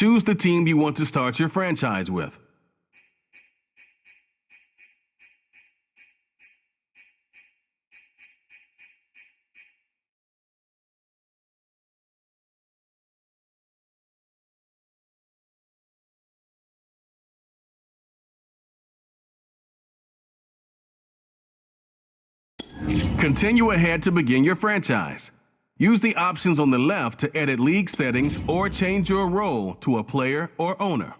Choose the team you want to start your franchise with. Continue ahead to begin your franchise. Use the options on the left to edit league settings or change your role to a player or owner.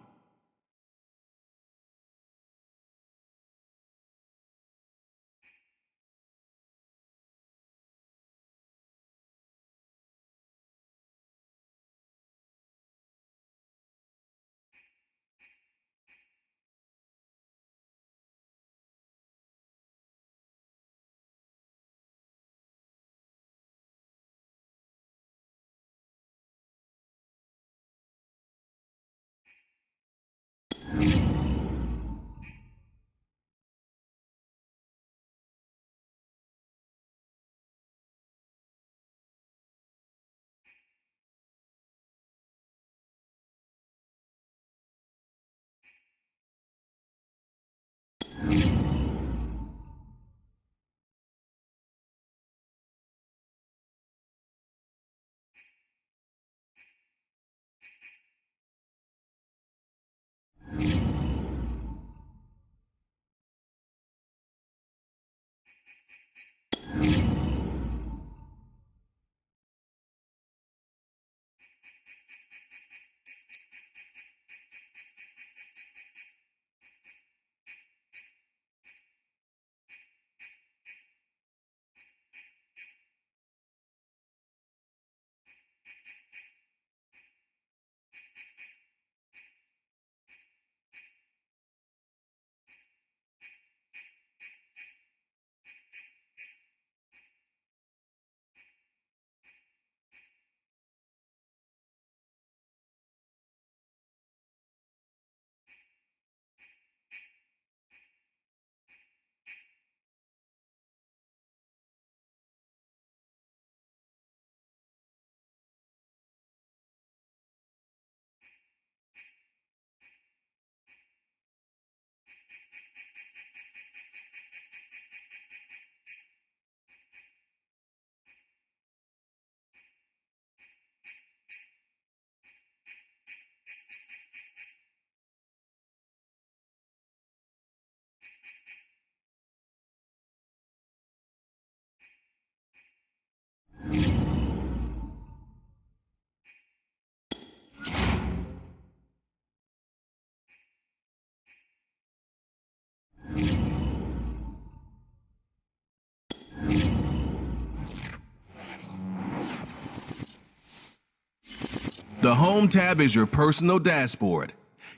The Home tab is your personal dashboard.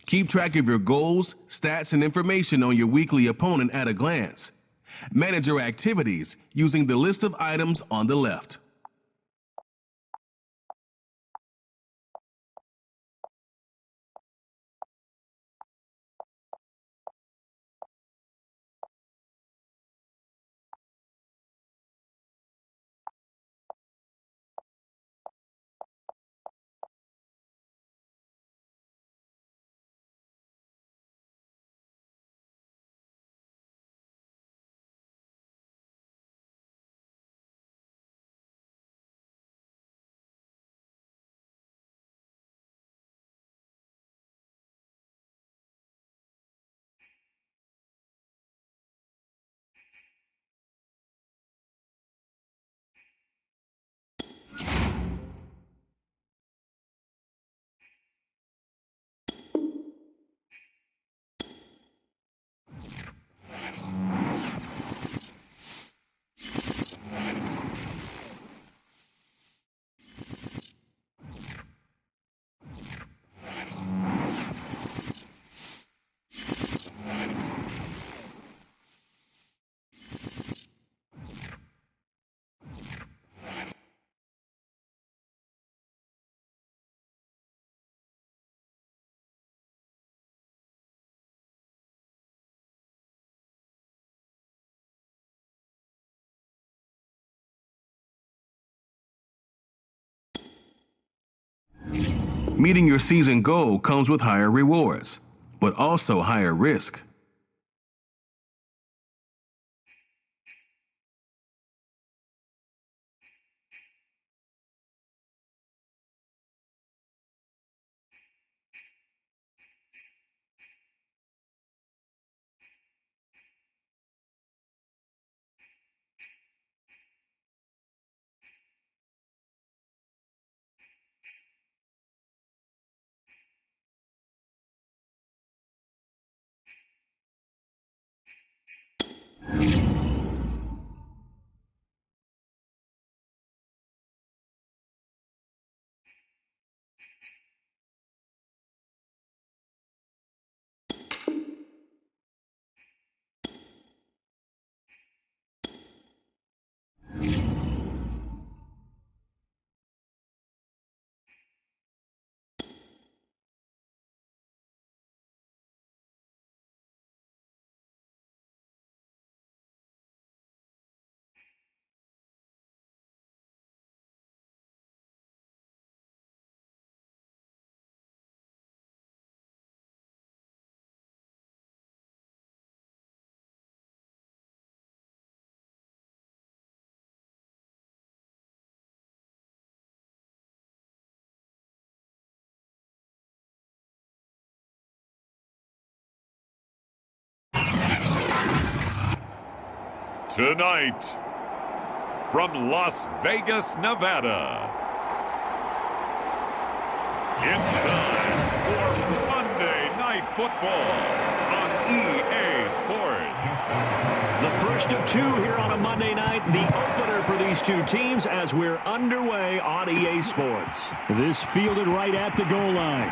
Keep track of your goals, stats, and information on your weekly opponent at a glance. Manage your activities using the list of items on the left. Meeting your season goal comes with higher rewards, but also higher risk. Tonight, from Las Vegas, Nevada, it's time for Sunday Night Football on EA Sports. The first of two here on a Monday night, the opener for these two teams as we're underway on EA Sports. This fielded right at the goal line.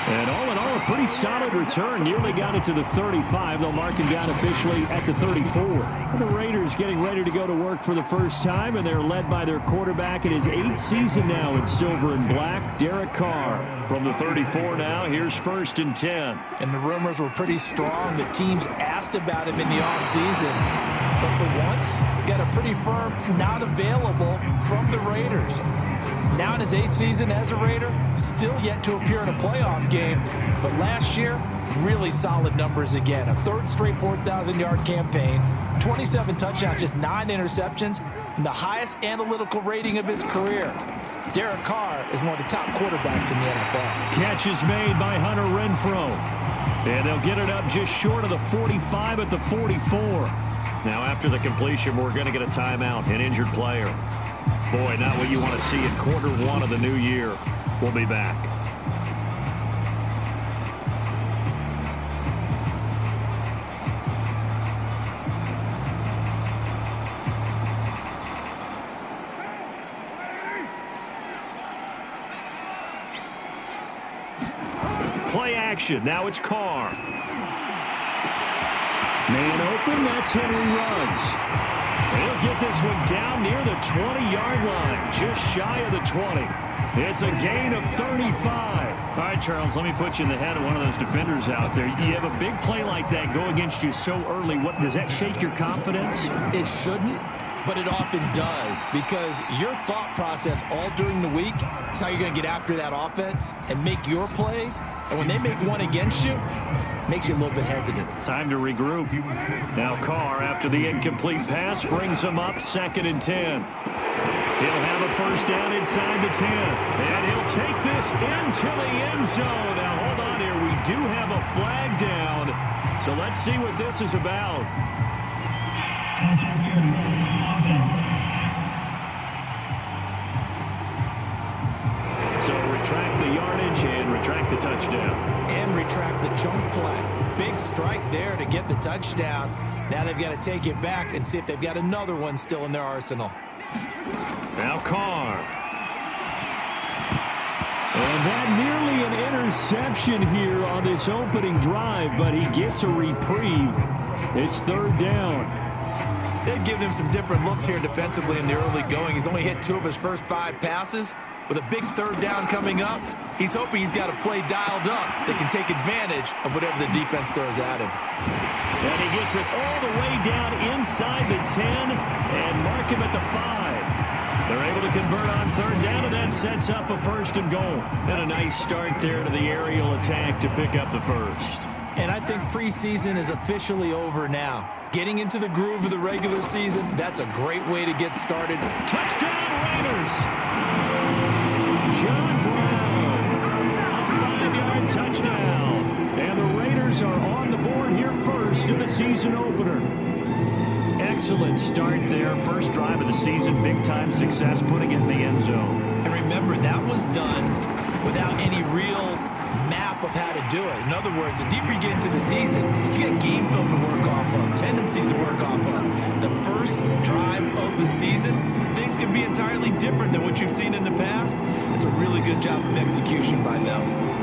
And all in all, a pretty solid return. Nearly got it to the 35. They'll mark him down officially at the 34. The Raiders getting ready to go to work for the first time, and they're led by their quarterback in his 8th season now in silver and black, Derek Carr. From the 34 now, here's 1st and 10. And the rumors were pretty strong. The teams asked about him in the offseason. But for once, got a pretty firm not available from the Raiders. Now in his 8th season as a Raider, still yet to appear in a playoff game. But last year, really solid numbers again. A 3rd straight 4,000-yard campaign, 27 touchdowns, just 9 interceptions, and the highest analytical rating of his career. Derek Carr is one of the top quarterbacks in the NFL. Catch is made by Hunter Renfrow. And they'll get it up just short of the 45 at the 44. Now after the completion, we're going to get a timeout, an injured player. Boy, not what you want to see in quarter one of the new year. We'll be back. Play action. Now it's Carr. Man open. That's Henry Ruggs. He'll get this one down near the 20-yard line, just shy of the 20. It's a gain of 35. All right, Charles, let me put you in the head of one of those defenders out there. You have a big play like that go against you so early. What does that shake your confidence? It shouldn't, but it often does, because your thought process all during the week is how you're going to get after that offense and make your plays. And when they make one against you, makes you a little bit hesitant. Time to regroup. Now Carr, after the incomplete pass, brings him up 2nd and 10. He'll have a first down inside the 10. And he'll take this into the end zone. Now hold on here. We do have a flag down. So let's see what this is about. So retract the yardage and retract the touchdown. And retract the chunk play. Big strike there to get the touchdown. Now they've got to take it back and see if they've got another one still in their arsenal. Now Carr. And that nearly an interception here on this opening drive, but he gets a reprieve. It's 3rd down. They've given him some different looks here defensively in the early going. He's only hit 2 of his first 5 passes. With a big 3rd down coming up, he's hoping he's got a play dialed up that can take advantage of whatever the defense throws at him. And he gets it all the way down inside the 10 and mark him at the 5. They're able to convert on third down, and that sets up a first and goal. And a nice start there to the aerial attack to pick up the first. And I think preseason is officially over now. Getting into the groove of the regular season, that's a great way to get started. Touchdown, Raiders! John Brown, 5-yard touchdown. And the Raiders are on the board here first in the season opener. Excellent start there. First drive of the season. Big-time success putting it in the end zone. And remember, that was done without any real map of how to do it. In other words, the deeper you get into the season, you get game film to work off of, tendencies to work off of. The first drive of the season, things can be entirely different than what you've seen in the past. It's a really good job of execution by them.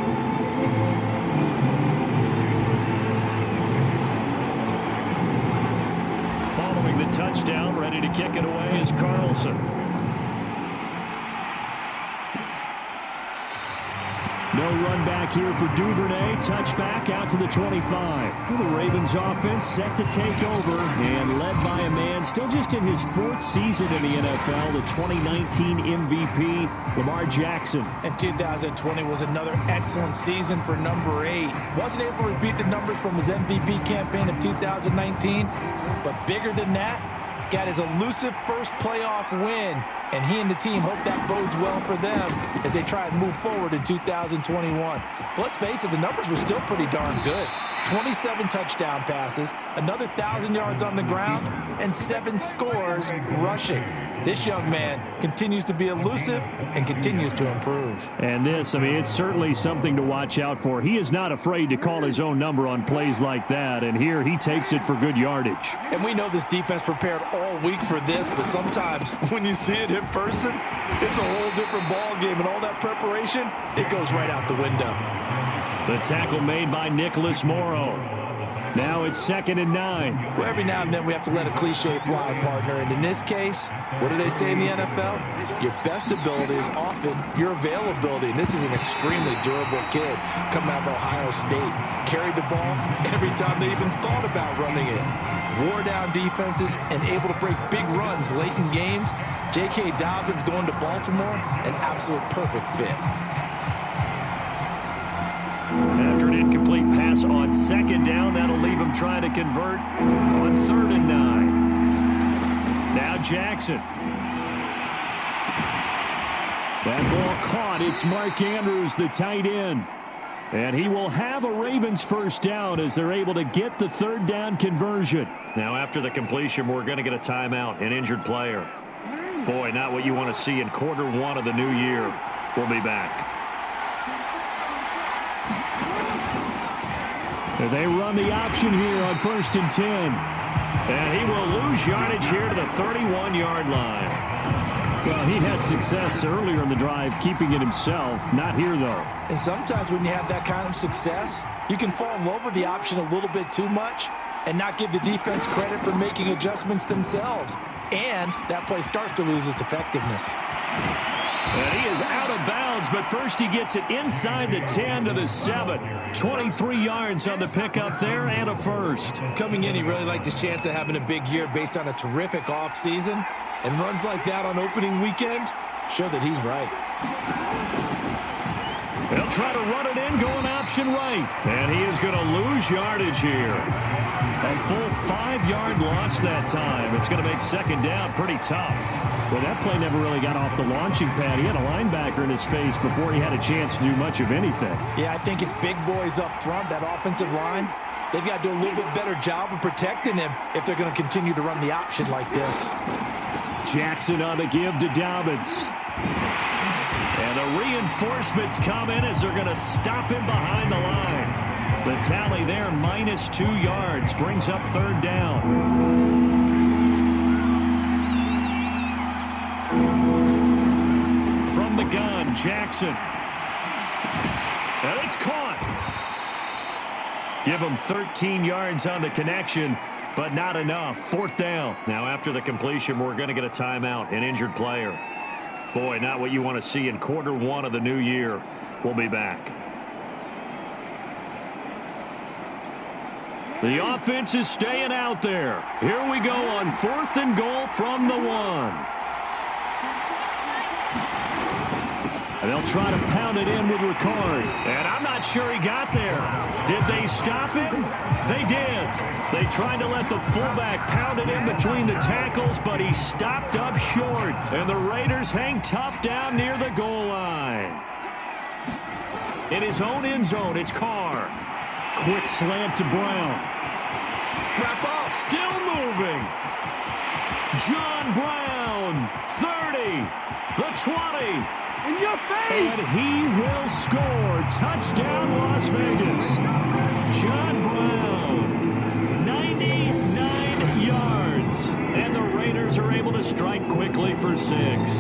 The touchdown, ready to kick it away is Carlson. No run back here for Duvernay. Touchback out to the 25. The Ravens offense set to take over and led by a man still just in his 4th season in the NFL, the 2019 MVP, Lamar Jackson. And 2020 was another excellent season for number 8. Wasn't able to repeat the numbers from his MVP campaign of 2019, but bigger than that, got his elusive first playoff win, and he and the team hope that bodes well for them as they try and move forward in 2021. But let's face it, the numbers were still pretty darn good. 27 touchdown passes, another 1,000 yards on the ground, and 7 scores rushing. This young man continues to be elusive and continues to improve. And this, I mean, it's certainly something to watch out for. He is not afraid to call his own number on plays like that, and here he takes it for good yardage. And we know this defense prepared all week for this, but sometimes when you see it in person, it's a whole different ball game, and all that preparation, it goes right out the window. The tackle made by Nicholas Morrow. Now it's 2nd and 9. Well, every now and then we have to let a cliche fly, partner. And in this case, what do they say in the NFL? Your best ability is often your availability. And this is an extremely durable kid coming out of Ohio State. Carried the ball every time they even thought about running it. Wore down defenses and able to break big runs late in games. J.K. Dobbins going to Baltimore, an absolute perfect fit. After an incomplete pass on 2nd down, that'll leave him trying to convert on 3rd and 9. Now Jackson. That ball caught. It's Mark Andrews, the tight end. And he will have a Ravens first down as they're able to get the 3rd down conversion. Now after the completion, we're going to get a timeout, an injured player. Boy, not what you want to see in quarter 1 of the new year. We'll be back. They run the option here on 1st and 10. And he will lose yardage here to the 31-yard line. Well, he had success earlier in the drive, keeping it himself. Not here, though. And sometimes when you have that kind of success, you can fall in love with the option a little bit too much and not give the defense credit for making adjustments themselves. And that play starts to lose its effectiveness. And he is out of bounds, but first he gets it inside the 10 to the 7. 23 yards on the pickup there and a first. Coming in, he really liked his chance of having a big year based on a terrific offseason. And runs like that on opening weekend show that he's right. They'll try to run it in, going option right. And he is going to lose yardage here. A full 5-yard loss that time. It's going to make 2nd down pretty tough. Well, that play never really got off the launching pad. He had a linebacker in his face before he had a chance to do much of anything. Yeah, I think it's big boys up front, that offensive line. They've got to do a little bit better job of protecting him if they're going to continue to run the option like this. Jackson on the give to Dobbins. And the reinforcements come in as they're going to stop him behind the line. The tally there, -2 yards, brings up 3rd down. From the gun, Jackson. And it's caught. Give him 13 yards on the connection, but not enough. 4th down. Now after the completion, we're going to get a timeout, an injured player. Boy, not what you want to see in quarter 1 of the new year. We'll be back. The offense is staying out there. Here we go on 4th and goal from the 1. And they'll try to pound it in with Ricard. And I'm not sure he got there. Did they stop him? They did. They tried to let the fullback pound it in between the tackles, but he stopped up short. And the Raiders hang tough down near the goal line. In his own end zone, it's Carr. Quick slant to Brown. Wrap up. Still moving. John Brown, 30, the 20. In your face! And he will score. Touchdown, Las Vegas. John Brown, 99 yards. And the Raiders are able to strike quickly for 6.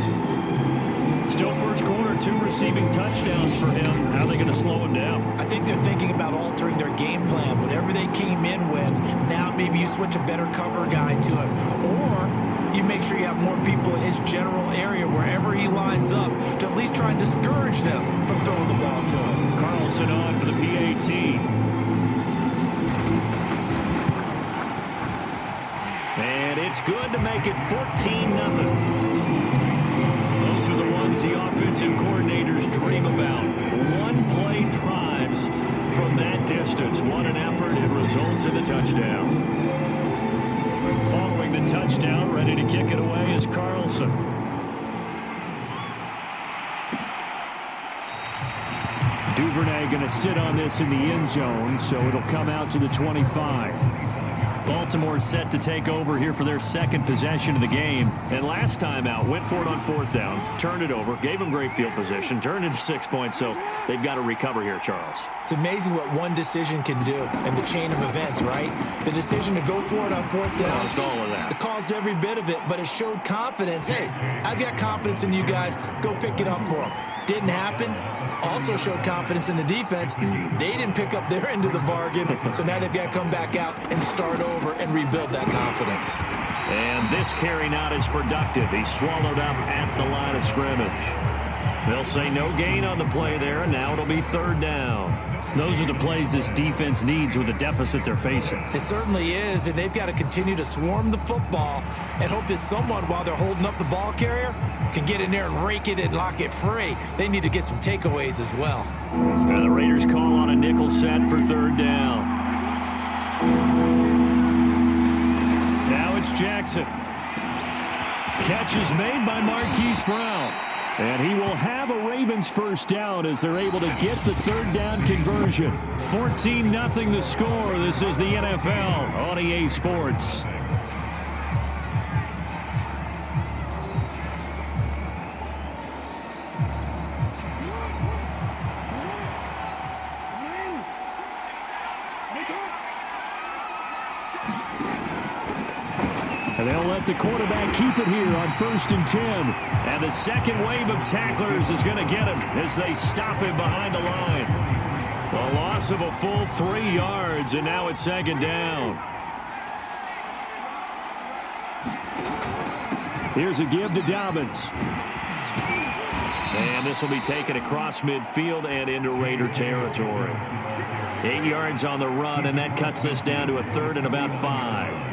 Still first quarter, 2 receiving touchdowns for him. How are they going to slow him down? I think they're thinking about altering their game plan. Whatever they came in with, now maybe you switch a better cover guy to him. Or you make sure you have more people in his general area wherever he lines up to at least try and discourage them from throwing the ball to him. Carlson on for the PAT. And it's good to make it 14-0. Those are the ones the offensive coordinators dream about. One-play drives from that distance. What an effort. It results in a touchdown. Following the touchdown, ready to kick it away is Carlson. Duvernay going to sit on this in the end zone, so it'll come out to the 25. Baltimore set to take over here for their second possession of the game. And last time out, went for it on 4th down, turned it over, gave them great field position, turned into 6 points, so they've got to recover here, Charles. It's amazing what one decision can do in the chain of events, right? The decision to go for it on 4th down. Caused all of that. It caused every bit of it, but it showed confidence. Hey, I've got confidence in you guys. Go pick it up for them. Didn't happen. Also showed confidence in the defense. They didn't pick up their end of the bargain, so now they've got to come back out and start over and rebuild that confidence. And this carry not as productive. He swallowed up at the line of scrimmage. They'll say no gain on the play there, and now it'll be 3rd down. Those are the plays this defense needs with the deficit they're facing. It certainly is, and they've got to continue to swarm the football and hope that someone, while they're holding up the ball carrier, can get in there and rake it and lock it free. They need to get some takeaways as well. Now the Raiders call on a nickel set for 3rd down. Now it's Jackson. Catch is made by Marquise Brown. And he will have a Ravens first down as they're able to get the 3rd down conversion. 14-0 the score. This is the NFL on EA Sports. And they'll let the quarterback keep it here on 1st and 10. And the second wave of tacklers is going to get him as they stop him behind the line. A loss of a full 3 yards, and now it's 2nd down. Here's a give to Dobbins. And this will be taken across midfield and into Raider territory. 8 yards on the run, and that cuts this down to a 3rd and about 5.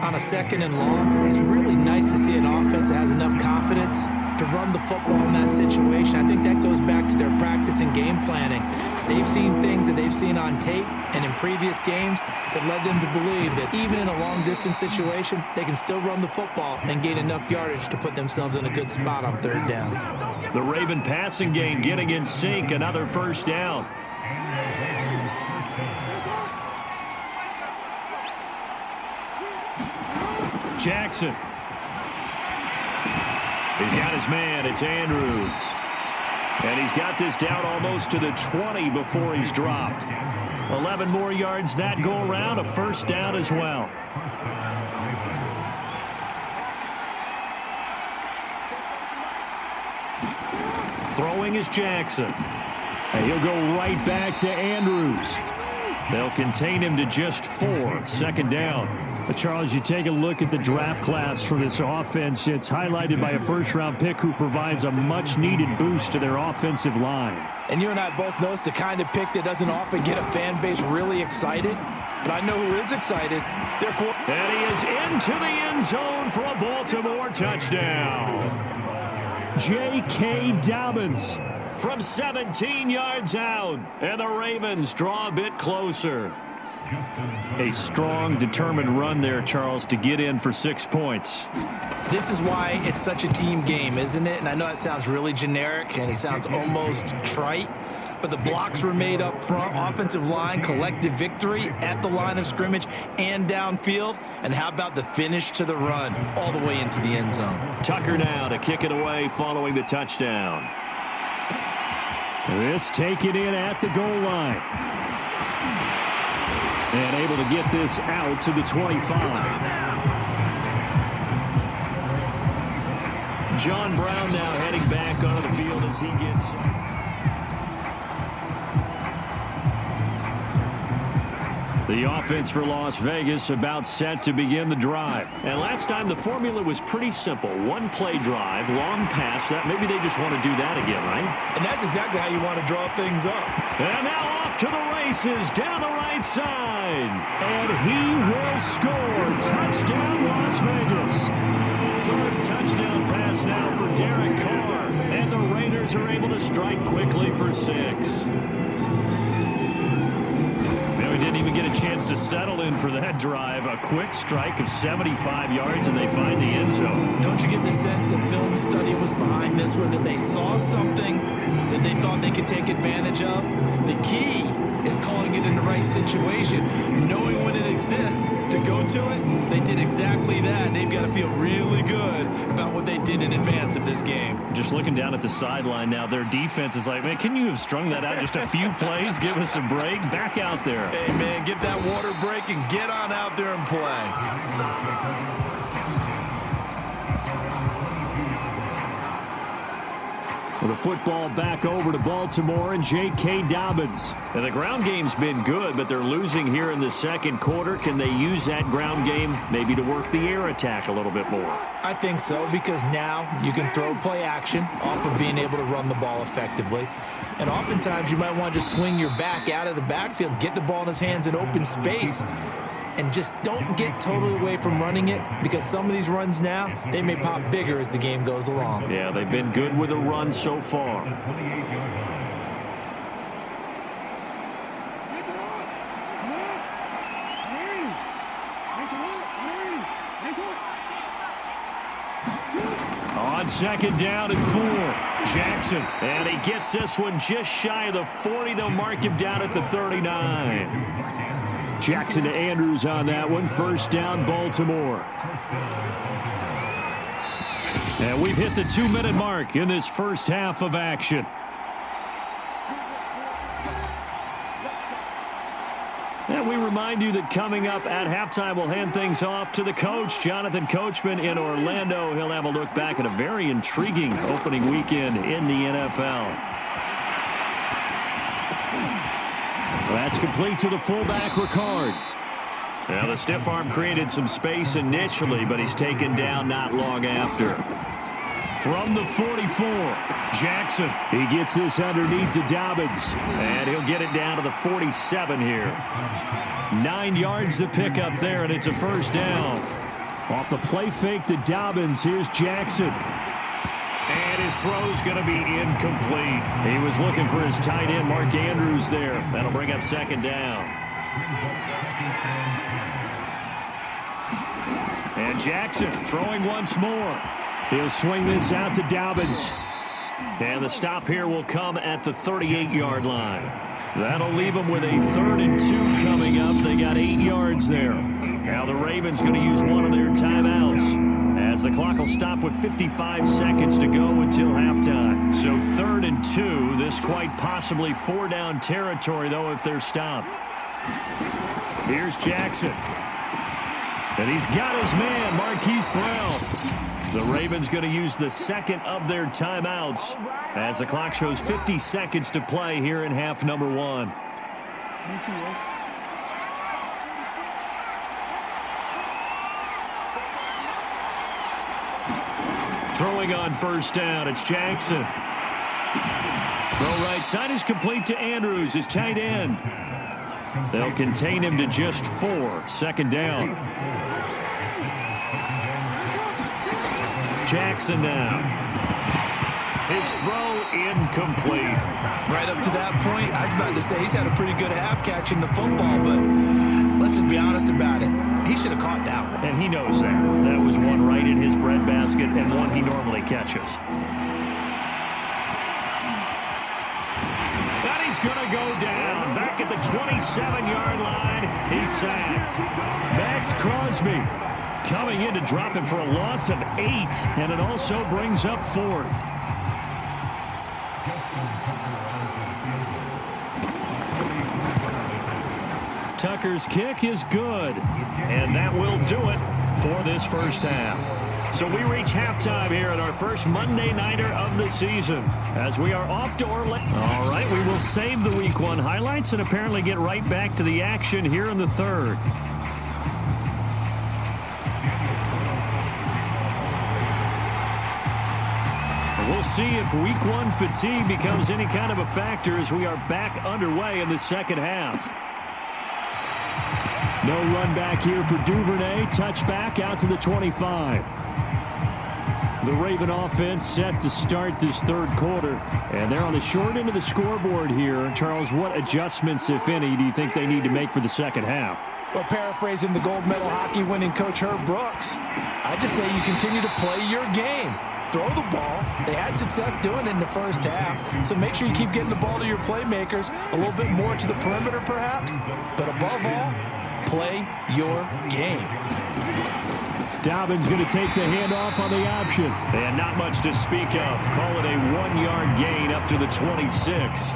On a 2nd and long, it's really nice to see an offense that has enough confidence to run the football in that situation. I think that goes back to their practice and game planning. They've seen things that they've seen on tape and in previous games that led them to believe that even in a long-distance situation, they can still run the football and gain enough yardage to put themselves in a good spot on 3rd down. The Raven passing game getting in sync, another first down. Jackson. He's got his man. It's Andrews. And he's got this down almost to the 20 before he's dropped. 11 more yards that go around. A first down as well. Throwing is Jackson. And he'll go right back to Andrews. They'll contain him to just 4. 2nd down. Charles, you take a look at the draft class for this offense. It's highlighted by a first-round pick who provides a much-needed boost to their offensive line. And you and I both know it's the kind of pick that doesn't often get a fan base really excited. But I know who is excited. And he is into the end zone for a Baltimore touchdown. J.K. Dobbins from 17 yards out. And the Ravens draw a bit closer. A strong, determined run there, Charles, to get in for 6 points. This is why it's such a team game, isn't it? And I know it sounds really generic and it sounds almost trite, but the blocks were made up front, offensive line, collective victory at the line of scrimmage and downfield. And how about the finish to the run all the way into the end zone? Tucker now to kick it away following the touchdown. This taken in at the goal line. And able to get this out to the 25. John Brown now heading back onto the field as he gets... The offense for Las Vegas about set to begin the drive. And last time the formula was pretty simple. One play drive, long pass. That maybe they just want to do that again, right? And that's exactly how you want to draw things up. And now off to the races down the right side. And he will score. Touchdown, Las Vegas. Third touchdown pass now for Derek Carr. And the Raiders are able to strike quickly for 6. Didn't even get a chance to settle in for that drive. A quick strike of 75 yards, and they find the end zone. Don't you get the sense that film study was behind this one, that they saw something that they thought they could take advantage of? The key is calling it in the right situation, knowing when it exists to go to it. They did exactly that. They've got to feel really good about what they did in advance of this game. Just looking down at the sideline now, their defense is like, man, can you have strung that out just a few plays? Give us a break. Back out there. Hey, man, get that water break and get on out there and play. The football back over to Baltimore and J.K. Dobbins. And the ground game's been good, but they're losing here in the second quarter. Can they use that ground game maybe to work the air attack a little bit more? I think so, because now you can throw play action off of being able to run the ball effectively. And oftentimes you might want to just swing your back out of the backfield, get the ball in his hands in open space, and just don't get totally away from running it, because some of these runs now, they may pop bigger as the game goes along. Yeah, they've been good with a run so far. On second down and 4, Jackson. And he gets this one just shy of the 40. They'll mark him down at the 39. Jackson to Andrews on that one. First down, Baltimore. And we've hit the 2-minute mark in this first half of action. And we remind you that coming up at halftime, we'll hand things off to the coach, Jonathan Coachman in Orlando. He'll have a look back at a very intriguing opening weekend in the NFL. That's complete to the fullback, Ricard. Now, the stiff arm created some space initially, but he's taken down not long after. From the 44, Jackson. He gets this underneath to Dobbins, and he'll get it down to the 47 here. 9 yards to pick up there, and it's a first down. Off the play fake to Dobbins, here's Jackson. And his throw's going to be incomplete. He was looking for his tight end, Mark Andrews, there. That'll bring up second down. And Jackson throwing once more. He'll swing this out to Dobbins. And the stop here will come at the 38-yard line. That'll leave them with a 3rd and 2 coming up. They got 8 yards there. Now the Ravens going to use one of their timeouts, as the clock will stop with 55 seconds to go until halftime. So 3rd and 2, this quite possibly 4-down territory, though, if they're stopped. Here's Jackson. And he's got his man, Marquise Brown. The Ravens going to use the second of their timeouts, as the clock shows 50 seconds to play here in half number 1. Throwing on first down, it's Jackson. Throw right side is complete to Andrews, his tight end. They'll contain him to just 4. Second down. Jackson now. His throw incomplete. Right up to that point, I was about to say he's had a pretty good half catching the football, but let's just be honest about it. He should have caught that one. And he knows that. That was one right in his breadbasket and one he normally catches. And he's going to go down. Back at the 27-yard line, he's sacked. Max Crosby coming in to drop him for a loss of 8, and it also brings up 4th. Tucker's kick is good, and that will do it for this first half. So we reach halftime here at our first Monday Nighter of the season as we are off to Orlando. All right, we will save the Week 1 highlights and apparently get right back to the action here in the third. We'll see if Week 1 fatigue becomes any kind of a factor as we are back underway in the second half. No run back here for Duvernay. Touchback out to the 25. The Raven offense set to start this third quarter. And they're on the short end of the scoreboard here. Charles, what adjustments, if any, do you think they need to make for the second half? Well, paraphrasing the gold medal hockey winning coach Herb Brooks, I just say you continue to play your game. Throw the ball. They had success doing it in the first half. So make sure you keep getting the ball to your playmakers, a little bit more to the perimeter perhaps. But above all, play your game. Dobbins going to take the handoff on the option. And not much to speak of. Call it a 1-yard gain up to the 26.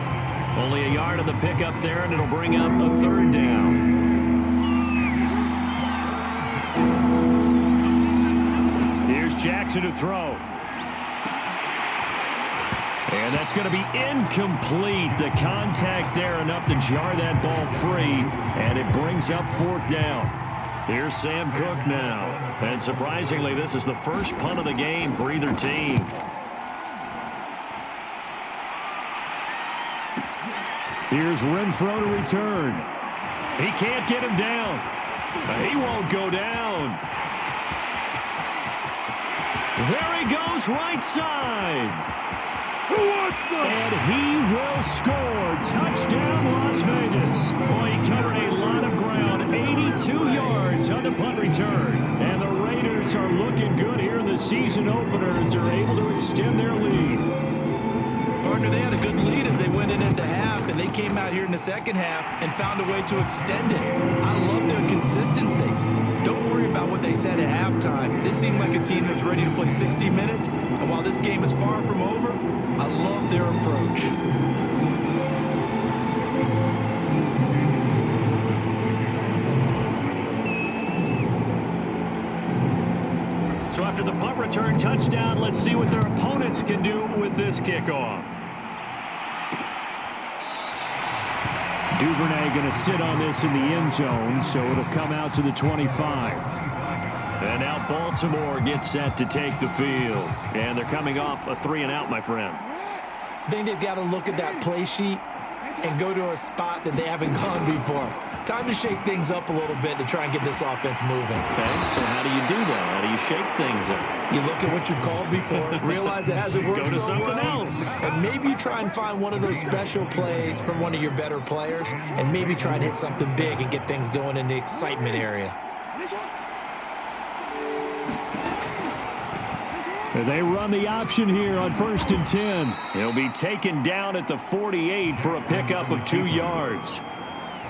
Only a yard on the pickup there, and it'll bring up a third down. Here's Jackson to throw. And that's going to be incomplete. The contact there enough to jar that ball free, and it brings up 4th down. Here's Sam Cook now. And surprisingly, this is the first punt of the game for either team. Here's Renfro to return. He can't get him down. He won't go down. There he goes, right side. And he will score. Touchdown, Las Vegas. Boy, he covered a lot of ground. 82 yards on the punt return. And the Raiders are looking good here in the season opener as they're able to extend their lead. Partner, they had a good lead as they went in at the half, and they came out here in the second half and found a way to extend it. I love their consistency. Don't worry about what they said at halftime. They seem like a team that's ready to play 60 minutes. And while this game is far from over, I love their approach. So after the punt return touchdown, let's see what their opponents can do with this kickoff. Duvernay going to sit on this in the end zone, so it'll come out to the 25. And now Baltimore gets set to take the field. And they're coming off a 3-and-out, my friend. I think they've got to look at that play sheet and go to a spot that they haven't gone before. Time to shake things up a little bit to try and get this offense moving. Okay, so how do you do that? How do you shake things up? You look at what you've called before, realize it hasn't worked Go to so something well, else. and maybe you try and find one of those special plays from one of your better players, and maybe try and hit something big and get things going in the excitement area. They run the option here on 1st and 10. He'll be taken down at the 48 for a pickup of 2 yards.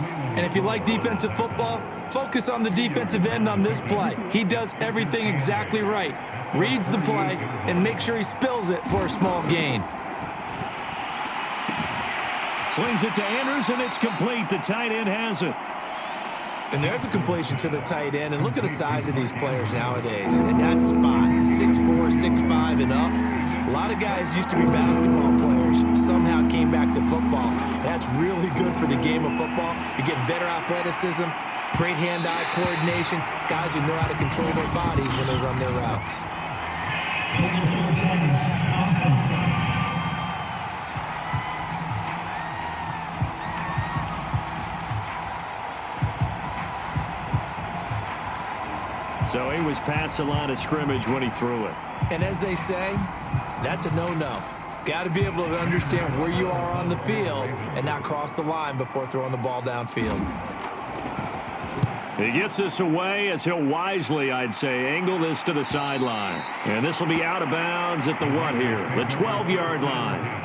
And if you like defensive football, focus on the defensive end on this play. He does everything exactly right. Reads the play and makes sure he spills it for a small gain. Slings it to Andrews, and it's complete. The tight end has it. And there's a completion to the tight end. And look at the size of these players nowadays. At that spot, 6'4", 6'5", and up. A lot of guys used to be basketball players, somehow came back to football. That's really good for the game of football. You're getting better athleticism, great hand-eye coordination, guys who know how to control their bodies when they run their routes. So he was past the line of scrimmage when he threw it. And as they say, that's a no-no. Got to be able to understand where you are on the field and not cross the line before throwing the ball downfield. He gets this away as he'll wisely, I'd say, angle this to the sideline. And this will be out of bounds at the what here? The 12-yard line.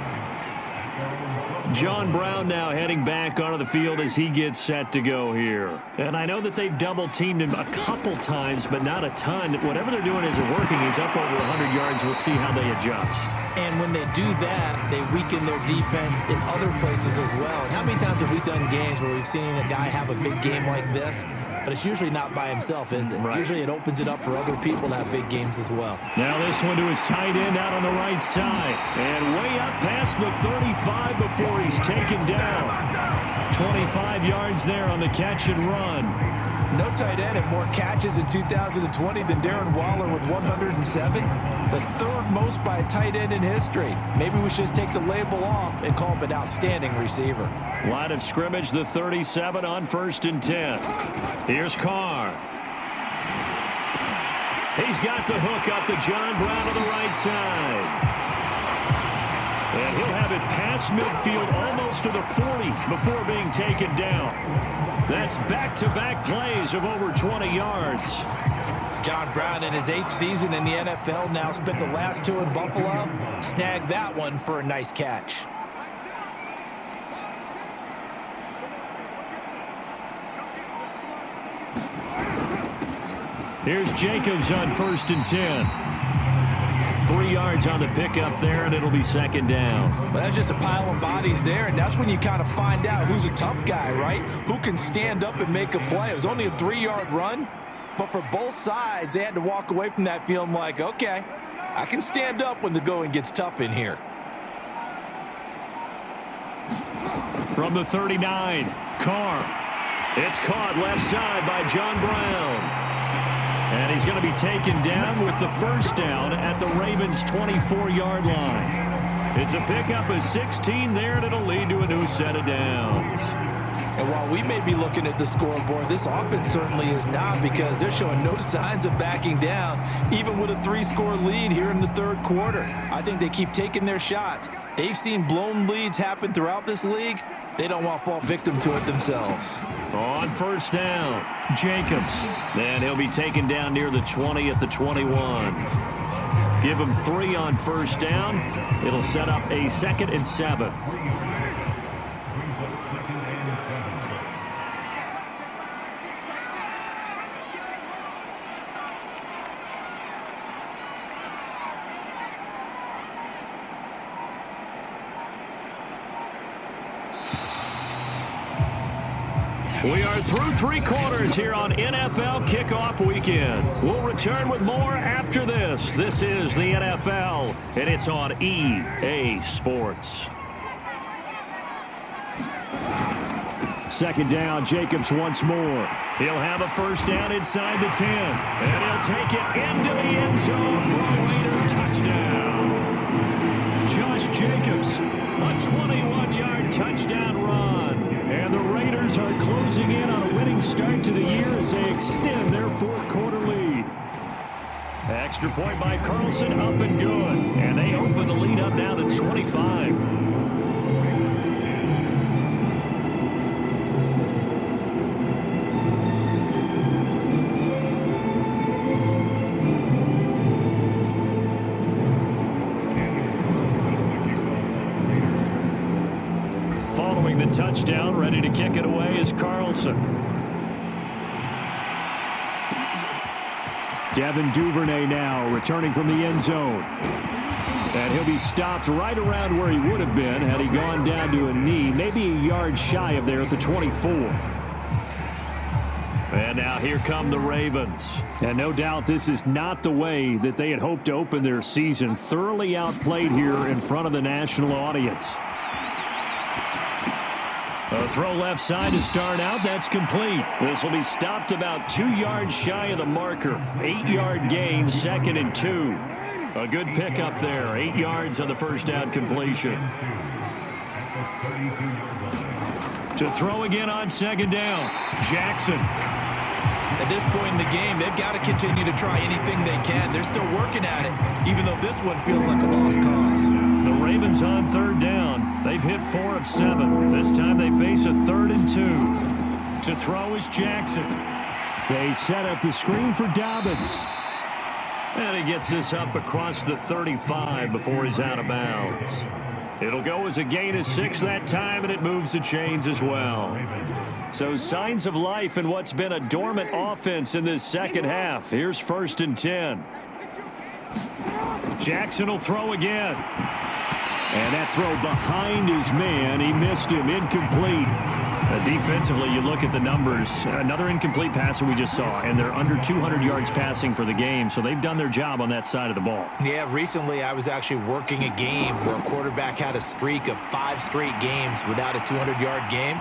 John Brown now heading back onto the field as he gets set to go here. And I know that they've double-teamed him a couple times, but not a ton. Whatever they're doing isn't working. He's up over 100 yards. We'll see how they adjust. And when they do that, they weaken their defense in other places as well. And how many times have we done games where we've seen a guy have a big game like this? But it's usually not by himself, is it? Right. Usually it opens it up for other people to have big games as well. Now this one to his tight end out on the right side. And way up past the 35 before he's taken down. 25 yards there on the catch and run. No tight end had more catches in 2020 than Darren Waller with 107. The third most by a tight end in history. Maybe we should just take the label off and call him an outstanding receiver. Line of scrimmage, the 37 on 1st and 10. Here's Carr. He's got the hook up to John Brown on the right side. And he'll have it past midfield almost to the 40 before being taken down. That's back-to-back plays of over 20 yards. John Brown in his 8th season in the NFL now spent the last 2 in Buffalo. Snagged that one for a nice catch. Here's Jacobs on 1st and 10. 3 yards on the pickup there, and it'll be 2nd down. Well, that's just a pile of bodies there, and that's when you kind of find out who's a tough guy, right? Who can stand up and make a play. It was only a 3-yard run, but for both sides, they had to walk away from that feeling like, okay, I can stand up when the going gets tough in here. From the 39, Carr. It's caught left side by John Brown. And he's going to be taken down with the first down at the Ravens' 24-yard line. It's a pickup of 16 there, and it'll lead to a new set of downs. And while we may be looking at the scoreboard, this offense certainly is not, because they're showing no signs of backing down, even with a 3-score lead here in the 3rd quarter. I think they keep taking their shots. They've seen blown leads happen throughout this league. They don't want to fall victim to it themselves. On 1st down, Jacobs. And he'll be taken down near the 20 at the 21. Give him 3 on 1st down. It'll set up a 2nd and 7. We are through 3 quarters here on NFL Kickoff Weekend. We'll return with more after this. This is the NFL, and it's on EA Sports. 2nd down, Jacobs once more. He'll have a 1st down inside the 10, and he'll take it into the end zone for a Raider touchdown. Josh Jacobs, a 21-yard touchdown run. And the Raiders are closing in on a winning start to the year as they extend their 4th quarter lead. Extra point by Carlson, up and good. And they open the lead up now to 25. Following the touchdown, ready to kick it away is Carlson. Devin Duvernay now returning from the end zone. And he'll be stopped right around where he would have been had he gone down to a knee, maybe a yard shy of there at the 24. And now here come the Ravens. And no doubt this is not the way that they had hoped to open their season. Thoroughly outplayed here in front of the national audience. A throw left side to start out. That's complete. This will be stopped about 2 yards shy of the marker. 8-yard gain, 2nd and 2. A good pickup there. 8 yards on the 1st down completion. To throw again on 2nd down. Jackson. At this point in the game, they've got to continue to try anything they can. They're still working at it, even though this one feels like a lost cause. The Ravens on third down. They've hit 4 of 7. This time they face a 3rd and 2. To throw is Jackson. They set up the screen for Dobbins. And he gets this up across the 35 before he's out of bounds. It'll go as a gain of 6 that time, and it moves the chains as well. So signs of life in what's been a dormant offense in this second half. Here's 1st and 10. Jackson will throw again. And that throw behind his man. He missed him. Incomplete. Defensively, you look at the numbers. Another incomplete pass that we just saw, and they're under 200 yards passing for the game, so they've done their job on that side of the ball. Yeah, recently I was actually working a game where a quarterback had a streak of 5 straight games without a 200-yard game.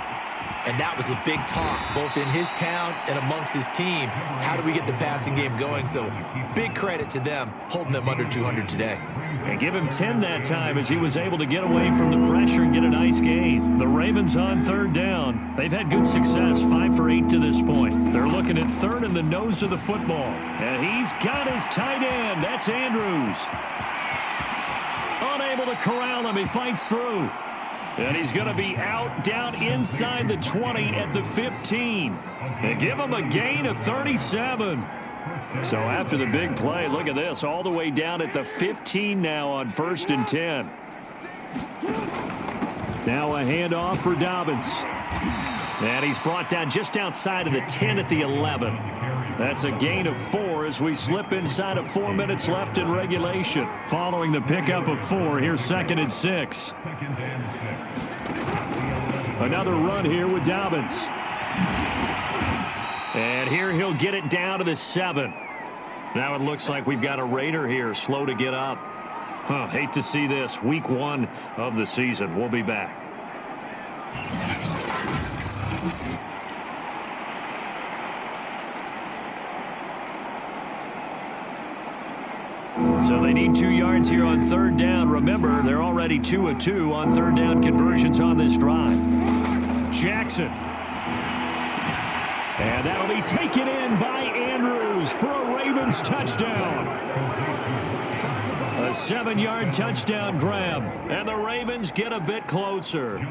And that was a big talk, both in his town and amongst his team. How do we get the passing game going? So big credit to them, holding them under 200 today. And give him 10 that time as he was able to get away from the pressure and get a nice gain. The Ravens on third down. They've had good success, 5 for 8 to this point. They're looking at 3rd in the nose of the football. And he's got his tight end. That's Andrews. Unable to corral him. He fights through. And he's going to be out down inside the 20 at the 15. They give him a gain of 37. So after the big play, look at this, all the way down at the 15 now on 1st and 10. Now a handoff for Dobbins. And he's brought down just outside of the 10 at the 11. That's a gain of 4 as we slip inside of 4 minutes left in regulation. Following the pickup of 4, here's 2nd and 6. Another run here with Dobbins. And here he'll get it down to the 7. Now it looks like we've got a Raider here, slow to get up. Hate to see this. Week 1 of the season. We'll be back. So they need 2 yards here on third down. Remember, they're already 2 of 2 on third down conversions on this drive. Jackson. And that'll be taken in by Andrews for a Ravens touchdown. A 7-yard touchdown grab. And the Ravens get a bit closer.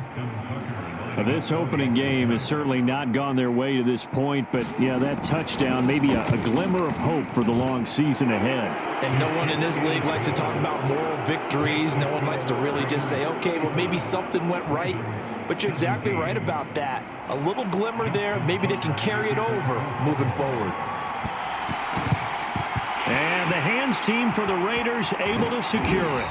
This opening game has certainly not gone their way to this point, but yeah, that touchdown, maybe a glimmer of hope for the long season ahead. And no one in this league likes to talk about moral victories. No one likes to really just say, okay, well, maybe something went right. But you're exactly right about that. A little glimmer there, maybe they can carry it over moving forward. And the hands team for the Raiders able to secure it.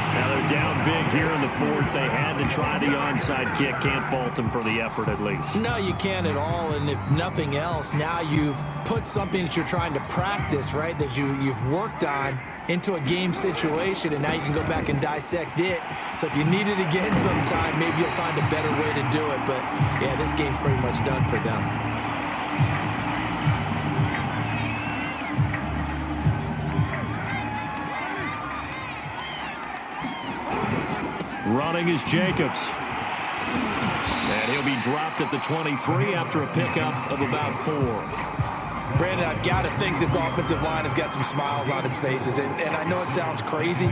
Now they're down big here in the 4th. They had to try the onside kick. Can't fault them for the effort at least. No, you can't at all. And if nothing else, now you've put something that you're trying to practice, right, that you've worked on into a game situation, and now you can go back and dissect it. So if you need it again sometime, maybe you'll find a better way to do it. But, yeah, this game's pretty much done for them. Running is Jacobs. And he'll be dropped at the 23 after a pickup of about 4. Brandon, I've got to think this offensive line has got some smiles on its faces. And I know it sounds crazy,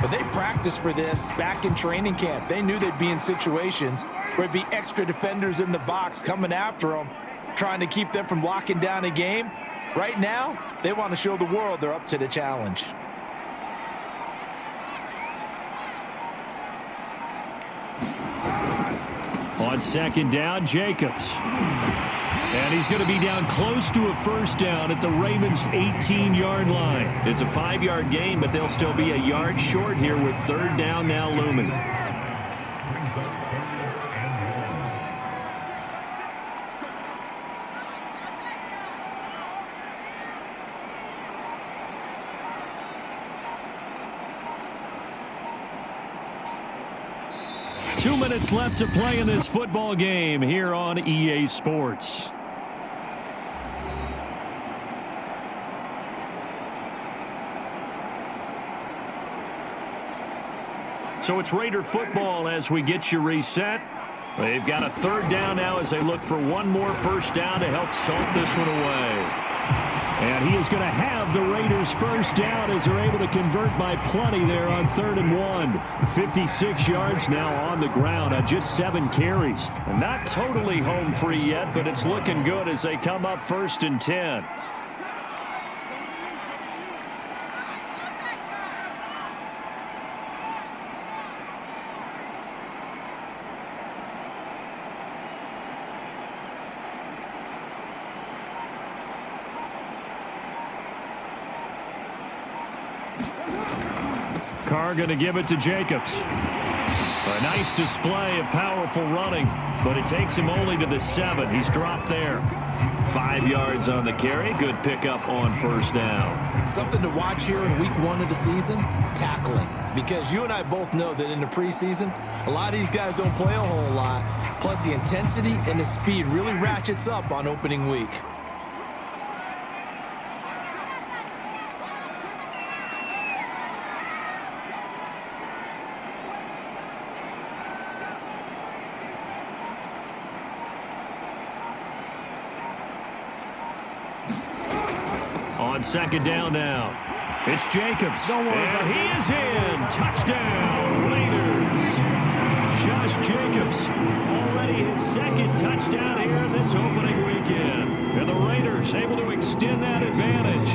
but they practiced for this back in training camp. They knew they'd be in situations where it'd be extra defenders in the box coming after them, trying to keep them from locking down a game. Right now, they want to show the world they're up to the challenge. On 2nd down, Jacobs. And he's going to be down close to a 1st down at the Ravens' 18-yard line. It's a 5-yard gain, but they'll still be a yard short here with 3rd down now looming. Two minutes left to play in this football game here on EA Sports. So it's Raider football as we get you reset. They've got a third down now as they look for one more first down to help salt this one away. And he is going to have the Raiders first down as they're able to convert by plenty there on 3rd and 1. 56 yards now on the ground on just 7 carries. And not totally home free yet, but it's looking good as they come up 1st and 10. Carr going to give it to Jacobs. A nice display of powerful running, but it takes him only to the 7. He's dropped there. 5 yards on the carry. Good pickup on first down. Something to watch here in week 1 of the season, tackling. Because you and I both know that in the preseason, a lot of these guys don't play a whole lot. Plus the intensity and the speed really ratchets up on opening week. On 2nd down now, it's Jacobs, and he is in. Touchdown, Raiders. Josh Jacobs, already his 2nd touchdown here in this opening weekend. And the Raiders able to extend that advantage.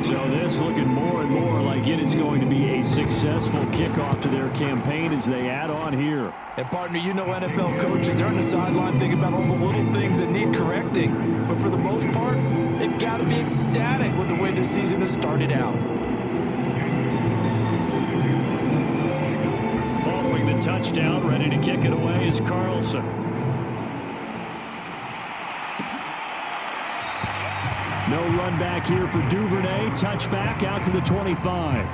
So this looking more and more like it is going to be a successful kickoff to their campaign as they add on here. And partner, you know NFL coaches are on the sideline thinking about all the little things that need correcting. But for the most part, they've got to be ecstatic with the way the season has started out. Following the touchdown, ready to kick it away is Carlson. No run back here for Duvernay. Touchback out to the 25.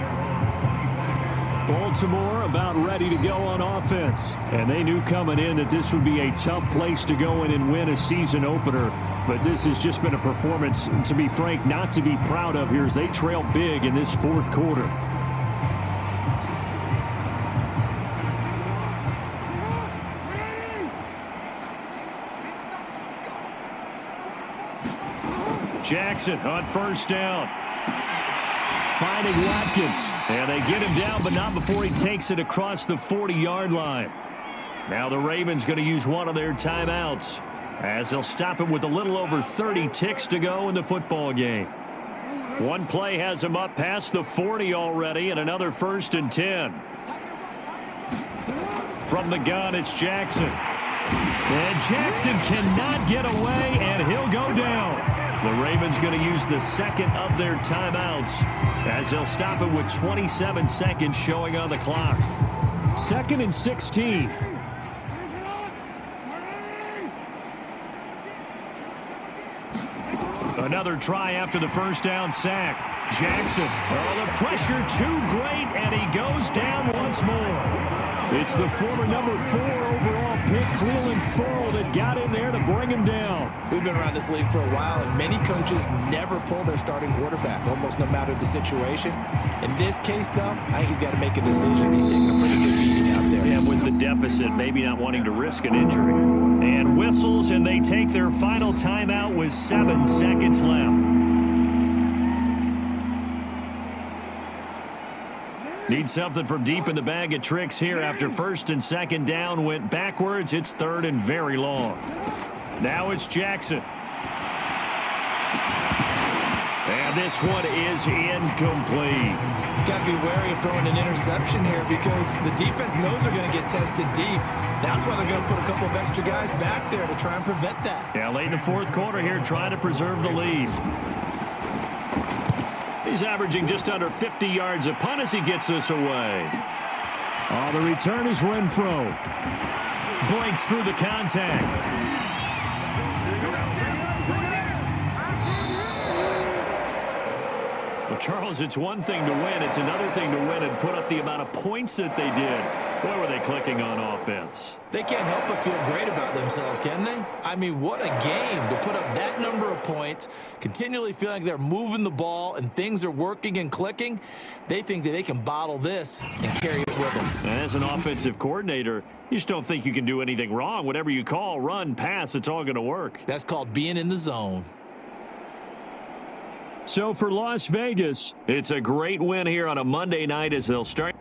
Baltimore about ready to go on offense. And they knew coming in that this would be a tough place to go in and win a season opener. But this has just been a performance, to be frank, not to be proud of here as they trail big in this 4th quarter. Jackson on first down. Finding Watkins. And they get him down, but not before he takes it across the 40-yard line. Now the Ravens going to use one of their timeouts as they'll stop it with a little over 30 ticks to go in the football game. One play has him up past the 40 already, and another 1st and 10. From the gun, it's Jackson. And Jackson cannot get away, and he'll go down. The Ravens going to use the 2nd of their timeouts as they'll stop it with 27 seconds showing on the clock. 2nd and 16. Another try after the first down sack. Jackson, the pressure too great, and he goes down once more. It's the former number 4 overall pick, Cleveland Farrell, that got in there to bring him down. We've been around this league for a while, and many coaches never pull their starting quarterback, almost no matter the situation. In this case, though, I think he's got to make a decision. He's taking a pretty good beating out there. Yeah, with the deficit, maybe not wanting to risk an injury. And whistles, and they take their final timeout with 7 seconds left. Need something from deep in the bag of tricks here after 1st and 2nd down went backwards. It's 3rd and very long. Now it's Jackson. And this one is incomplete. Got to be wary of throwing an interception here because the defense knows they're going to get tested deep. That's why they're going to put a couple of extra guys back there to try and prevent that. Yeah, late in the 4th quarter here, trying to preserve the lead. He's averaging just under 50 yards a punt as he gets this away. The return is Renfro. Breaks through the contact. Well, Charles, it's one thing to win. It's another thing to win and put up the amount of points that they did. Boy, were they clicking on offense. They can't help but feel great about themselves, can they? I mean, what a game to put up that number of points, continually feeling like they're moving the ball and things are working and clicking. They think that they can bottle this and carry it with them. And as an offensive coordinator, you just don't think you can do anything wrong. Whatever you call, run, pass, it's all going to work. That's called being in the zone. So for Las Vegas, it's a great win here on a Monday night as they'll start.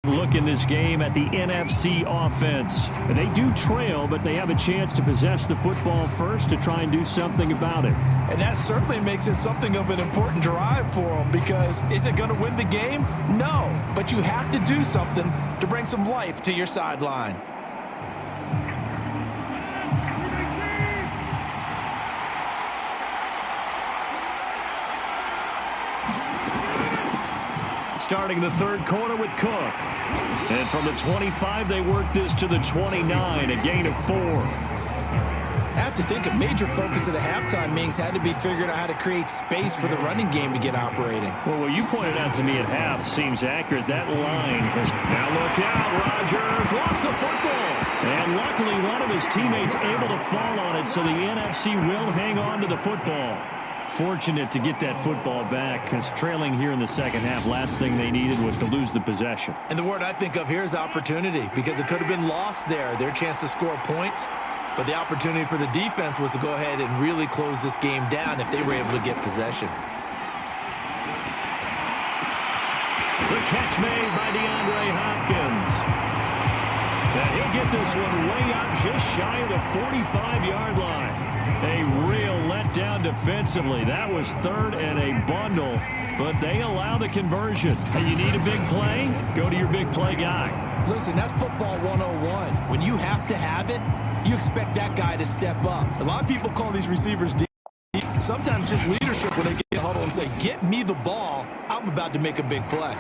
Look in this game at the NFC offense. They do trail, but they have a chance to possess the football first to try and do something about it. And that certainly makes it something of an important drive for them, because is it going to win the game? No, but you have to do something to bring some life to your sideline. Starting the third quarter with Cook. And from the 25, they work this to the 29, a gain of 4. I have to think a major focus of the halftime meetings had to be figuring out how to create space for the running game to get operating. Well, what you pointed out to me at half seems accurate. That line has... Now look out, Rodgers lost the football. And luckily, one of his teammates able to fall on it, so the NFC will hang on to the football. Fortunate to get that football back, because trailing here in the second half, last thing they needed was to lose the possession. And the word I think of here is opportunity, because it could have been lost there, their chance to score points. But the opportunity for the defense was to go ahead and really close this game down if they were able to get possession. The catch made by DeAndre Hopkins. And he'll get this one way up just shy of the 45-yard line. A real letdown defensively. That was third and a bundle, but they allow the conversion. Hey, you need a big play? Go to your big play guy. Listen, that's football 101. When you have to have it, you expect that guy to step up. A lot of people call these receivers deep. Sometimes just leadership when they get a huddle and say, get me the ball. I'm about to make a big play.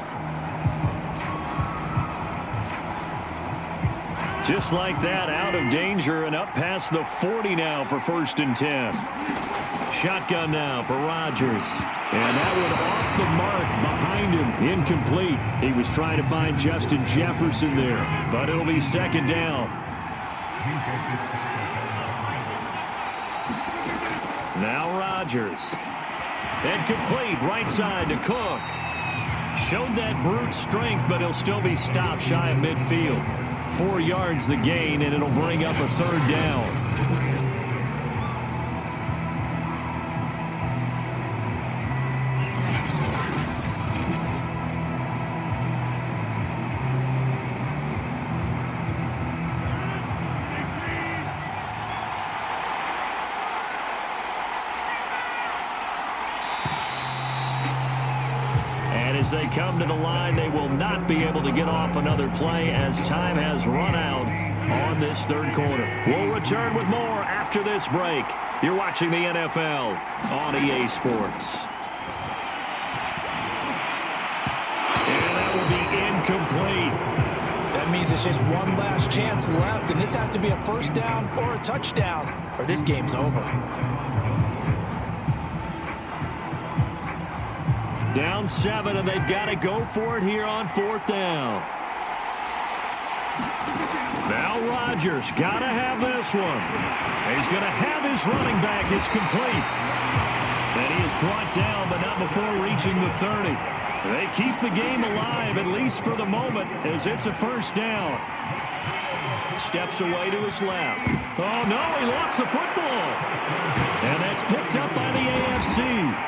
Just like that, out of danger and up past the 40 now for 1st and 10. Shotgun now for Rodgers. And that one off the mark behind him. Incomplete. He was trying to find Justin Jefferson there, but it'll be 2nd down. Now Rodgers. And complete right side to Cook. Showed that brute strength, but he'll still be stopped shy of midfield. 4 yards the gain, and it'll bring up a 3rd down. As they come to the line, they will not be able to get off another play as time has run out on this 3rd quarter. We'll return with more after this break. You're watching the NFL on EA Sports. And that will be incomplete. That means it's just one last chance left, and this has to be a 1st down or a touchdown, or this game's over. Down 7, and they've got to go for it here on 4th down. Now Rodgers got to have this one. He's going to have his running back. It's complete. And he is brought down, but not before reaching the 30. They keep the game alive, at least for the moment, as it's a 1st down. Steps away to his left. Oh, no, he lost the football. And that's picked up by the AFC.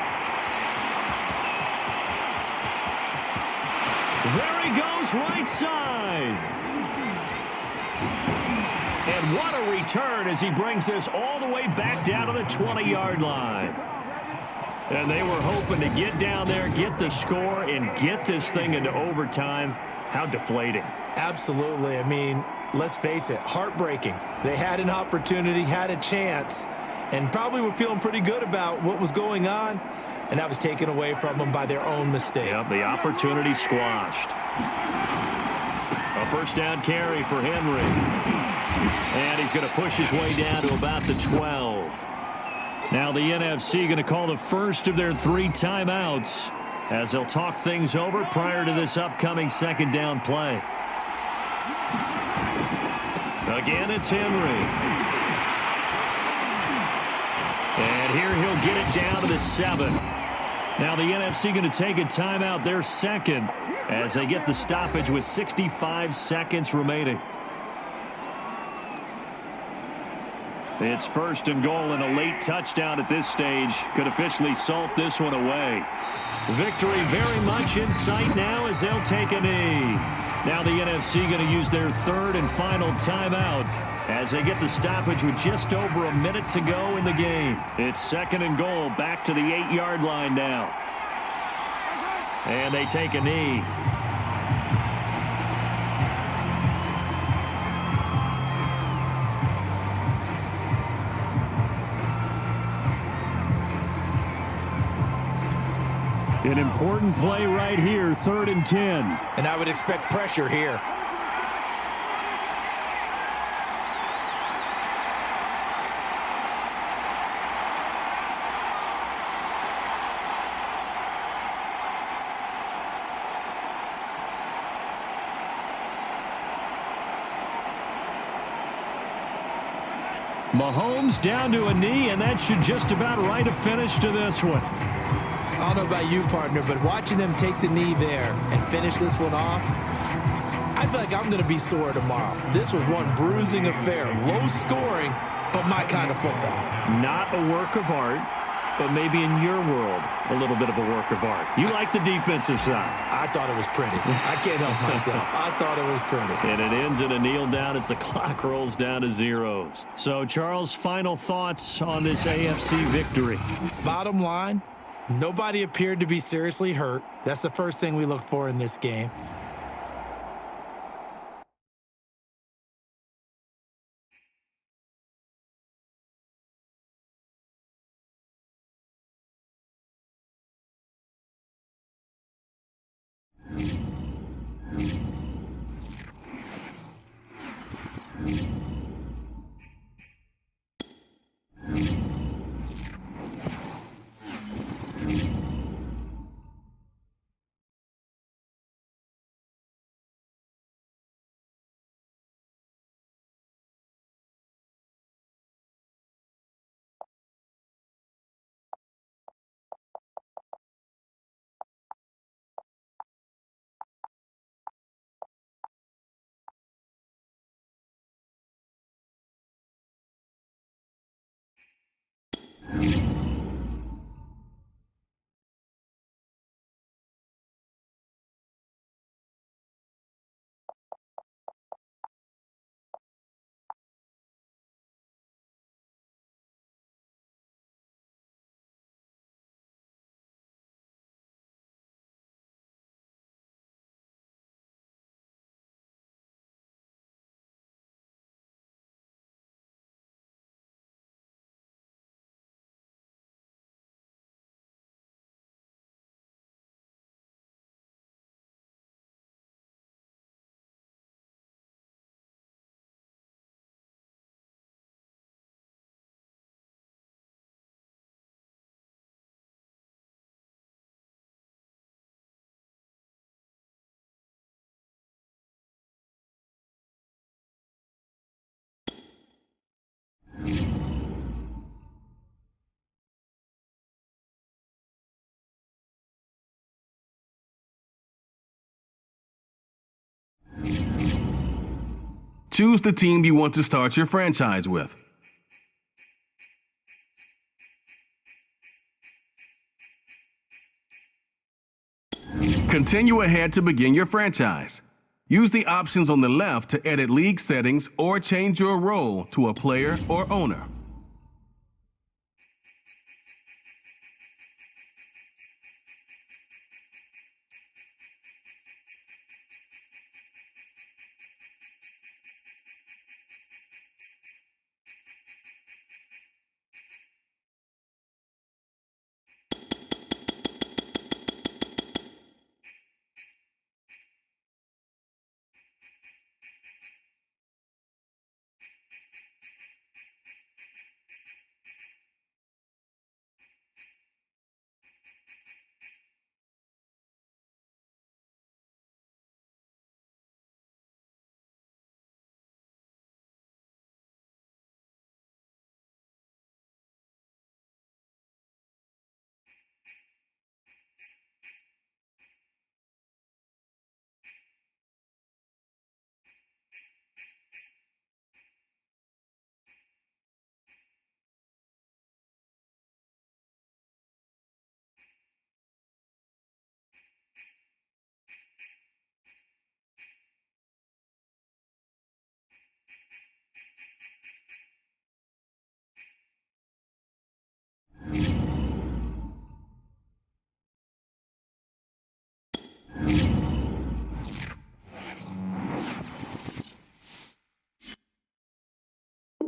There he goes, right side. And what a return as he brings this all the way back down to the 20-yard line. And they were hoping to get down there, get the score, and get this thing into overtime. How deflating. Absolutely. I mean, let's face it, heartbreaking. They had an opportunity, had a chance, and probably were feeling pretty good about what was going on. And that was taken away from them by their own mistake. Yep, the opportunity squashed. A 1st down carry for Henry. And he's going to push his way down to about the 12. Now the NFC going to call the first of their 3 timeouts as they'll talk things over prior to this upcoming 2nd down play. Again, it's Henry. And here he'll get it down to the 7. Now the NFC going to take a timeout, their 2nd, as they get the stoppage with 65 seconds remaining. It's 1st and goal, and a late touchdown at this stage could officially salt this one away. Victory very much in sight now as they'll take a knee. Now the NFC going to use their third and final timeout as they get the stoppage with just over a minute to go in the game. It's second and goal, back to the 8-yard line now. And they take a knee. An important play right here, 3rd and 10. And I would expect pressure here. Mahomes down to a knee, and that should just about write a finish to this one. I don't know about you, partner, but watching them take the knee there and finish this one off, I feel like I'm going to be sore tomorrow. This was one bruising affair. Low scoring, but my kind of football. Not a work of art, but maybe in your world, a little bit of a work of art. You like the defensive side. I thought it was pretty. I can't help myself. I thought it was pretty. And it ends in a kneel down as the clock rolls down to zeros. So, Charles, final thoughts on this AFC victory. Bottom line, nobody appeared to be seriously hurt. That's the first thing we look for in this game. Choose the team you want to start your franchise with. Continue ahead to begin your franchise. Use the options on the left to edit league settings or change your role to a player or owner.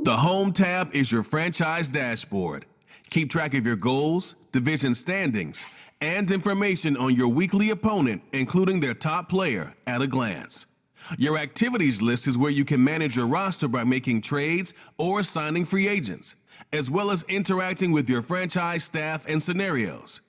The Home tab is your franchise dashboard. Keep track of your goals, division standings, and information on your weekly opponent, including their top player, at a glance. Your activities list is where you can manage your roster by making trades or signing free agents, as well as interacting with your franchise staff and scenarios.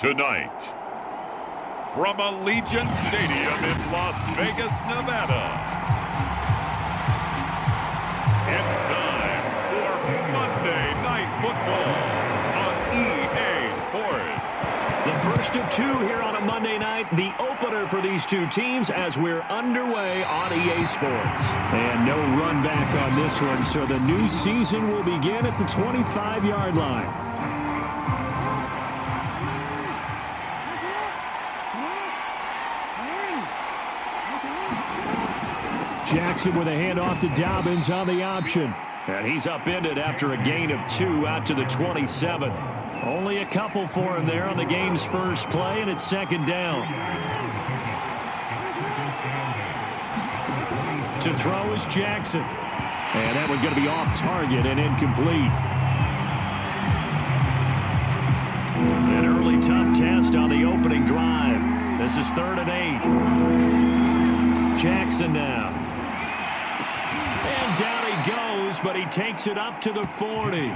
Tonight, from Allegiant Stadium in Las Vegas, Nevada, it's time for Monday Night Football on EA Sports. The first of two here on a Monday night, the opener for these two teams as we're underway on EA Sports. And no run back on this one, so the new season will begin at the 25-yard line. Jackson with a handoff to Dobbins on the option. And he's upended after a gain of 2 out to the 27. Only a couple for him there on the game's first play, and it's second down. To throw is Jackson. And that one going to be off target and incomplete. An early tough test on the opening drive. This is 3rd and 8. Jackson now. And down he goes, but he takes it up to the 40.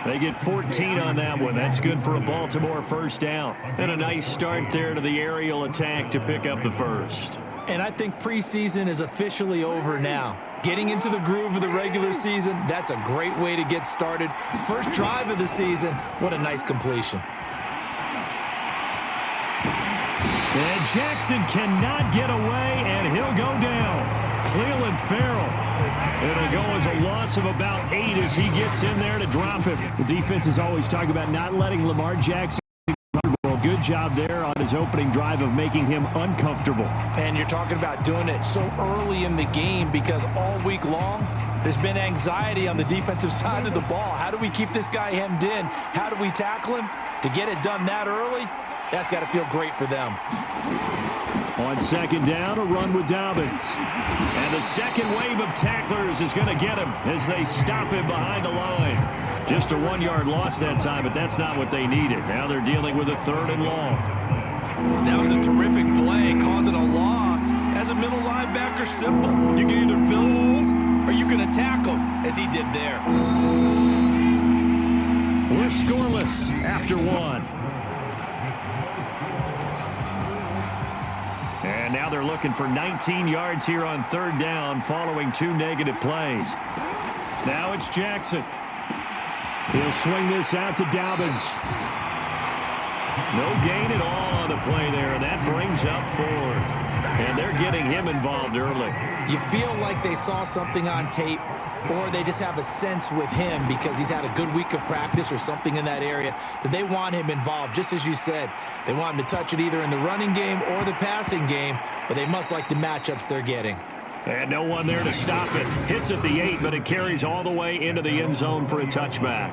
They get 14 on that one. That's good for a Baltimore first down. And a nice start there to the aerial attack to pick up the first. And I think preseason is officially over now. Getting into the groove of the regular season, that's a great way to get started. First drive of the season, what a nice completion. And Jackson cannot get away, and he'll go down. Cleveland Farrell. It'll go as a loss of about 8 as he gets in there to drop him. The defense is always talking about not letting Lamar Jackson be comfortable. Good job there on his opening drive of making him uncomfortable. And you're talking about doing it so early in the game because all week long, there's been anxiety on the defensive side of the ball. How do we keep this guy hemmed in? How do we tackle him? To get it done that early, that's got to feel great for them. On second down, a run with Dobbins. And the second wave of tacklers is going to get him as they stop him behind the line. Just a 1-yard loss that time, but that's not what they needed. Now they're dealing with a 3rd and long. That was a terrific play, causing a loss. As a middle linebacker, simple. You can either fill holes or you can attack them, as he did there. We're scoreless after 1. And now they're looking for 19 yards here on 3rd down following 2 negative plays. Now it's Jackson. He'll swing this out to Dobbins. No gain at all on the play there, and that brings up 4th. And they're getting him involved early. You feel like they saw something on tape, or they just have a sense with him because he's had a good week of practice or something in that area that they want him involved. Just as you said, they want him to touch it either in the running game or the passing game, but they must like the matchups they're getting. And no one there to stop it. Hits at the 8, but it carries all the way into the end zone for a touchback.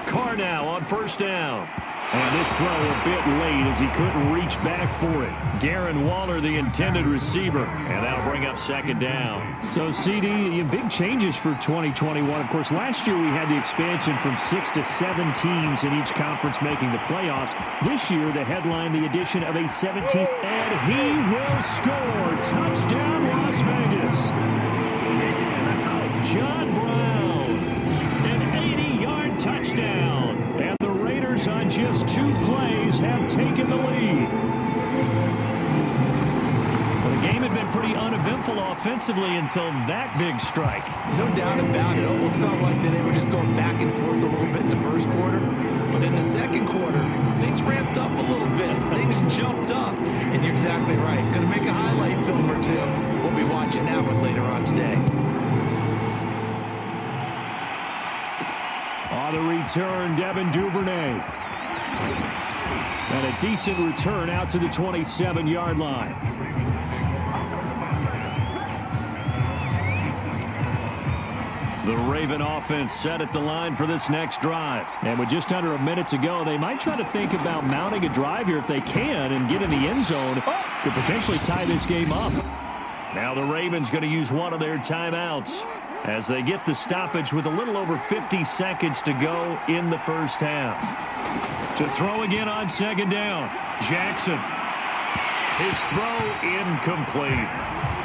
Carr now on first down. And this throw a bit late as he couldn't reach back for it. Darren Waller, the intended receiver, and that'll bring up second down. So, CD, big changes for 2021. Of course, last year we had the expansion from 6 to 7 teams in each conference making the playoffs. This year, the headline, the addition of a 17th, and he will score. Touchdown, Las Vegas. John Brown, an 80-yard touchdown. And the Raiders on just 2 plays have taken the lead. Well, the game had been pretty uneventful offensively until that big strike. No doubt about it. It almost felt like they were just going back and forth a little bit in the first quarter. But in the second quarter, things ramped up a little bit. Things jumped up. And you're exactly right. Going to make a highlight film or two. We'll be watching that one later on today. On the return, Devin Duvernay. And a decent return out to the 27-yard line. The Raven offense set at the line for this next drive. And with just under a minute to go, they might try to think about mounting a drive here if they can and get in the end zone to potentially tie this game up. Now the Ravens going to use one of their timeouts as they get the stoppage with a little over 50 seconds to go in the first half. To throw again on second down, Jackson. His throw incomplete.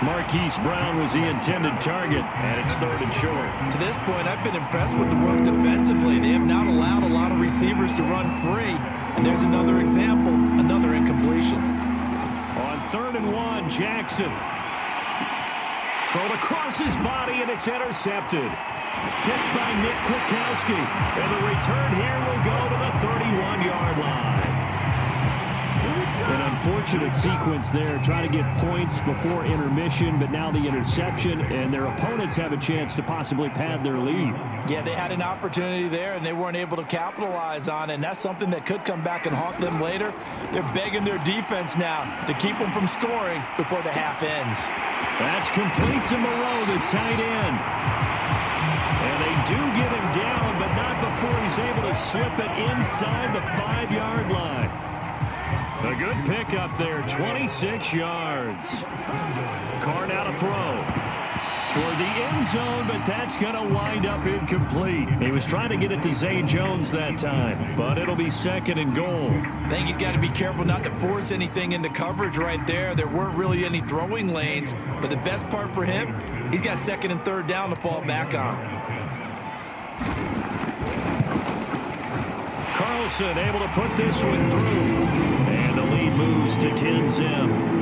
Marquise Brown was the intended target, and it's 3rd and short. To this point, I've been impressed with the work defensively. They have not allowed a lot of receivers to run free. And there's another example, another incompletion. On 3rd and 1, Jackson. Thrown across his body, and it's intercepted. Picked by Nick Kwiatkowski. And the return here will go to the 31-yard line. An unfortunate sequence there, trying to get points before intermission, but now the interception, and their opponents have a chance to possibly pad their lead. Yeah, they had an opportunity there, and they weren't able to capitalize on it, and that's something that could come back and haunt them later. They're begging their defense now to keep them from scoring before the half ends. That's complete to Moreau, the tight end. And they do get him down, but not before he's able to slip it inside the 5-yard line. A good pickup there, 26 yards. Carr now to throw. Toward the end zone, but that's going to wind up incomplete. He was trying to get it to Zay Jones that time, but it'll be 2nd and goal. I think he's got to be careful not to force anything into coverage right there. There weren't really any throwing lanes, but the best part for him, he's got 2nd and 3rd down to fall back on. Carlson able to put this one through. And the lead moves to 10-0.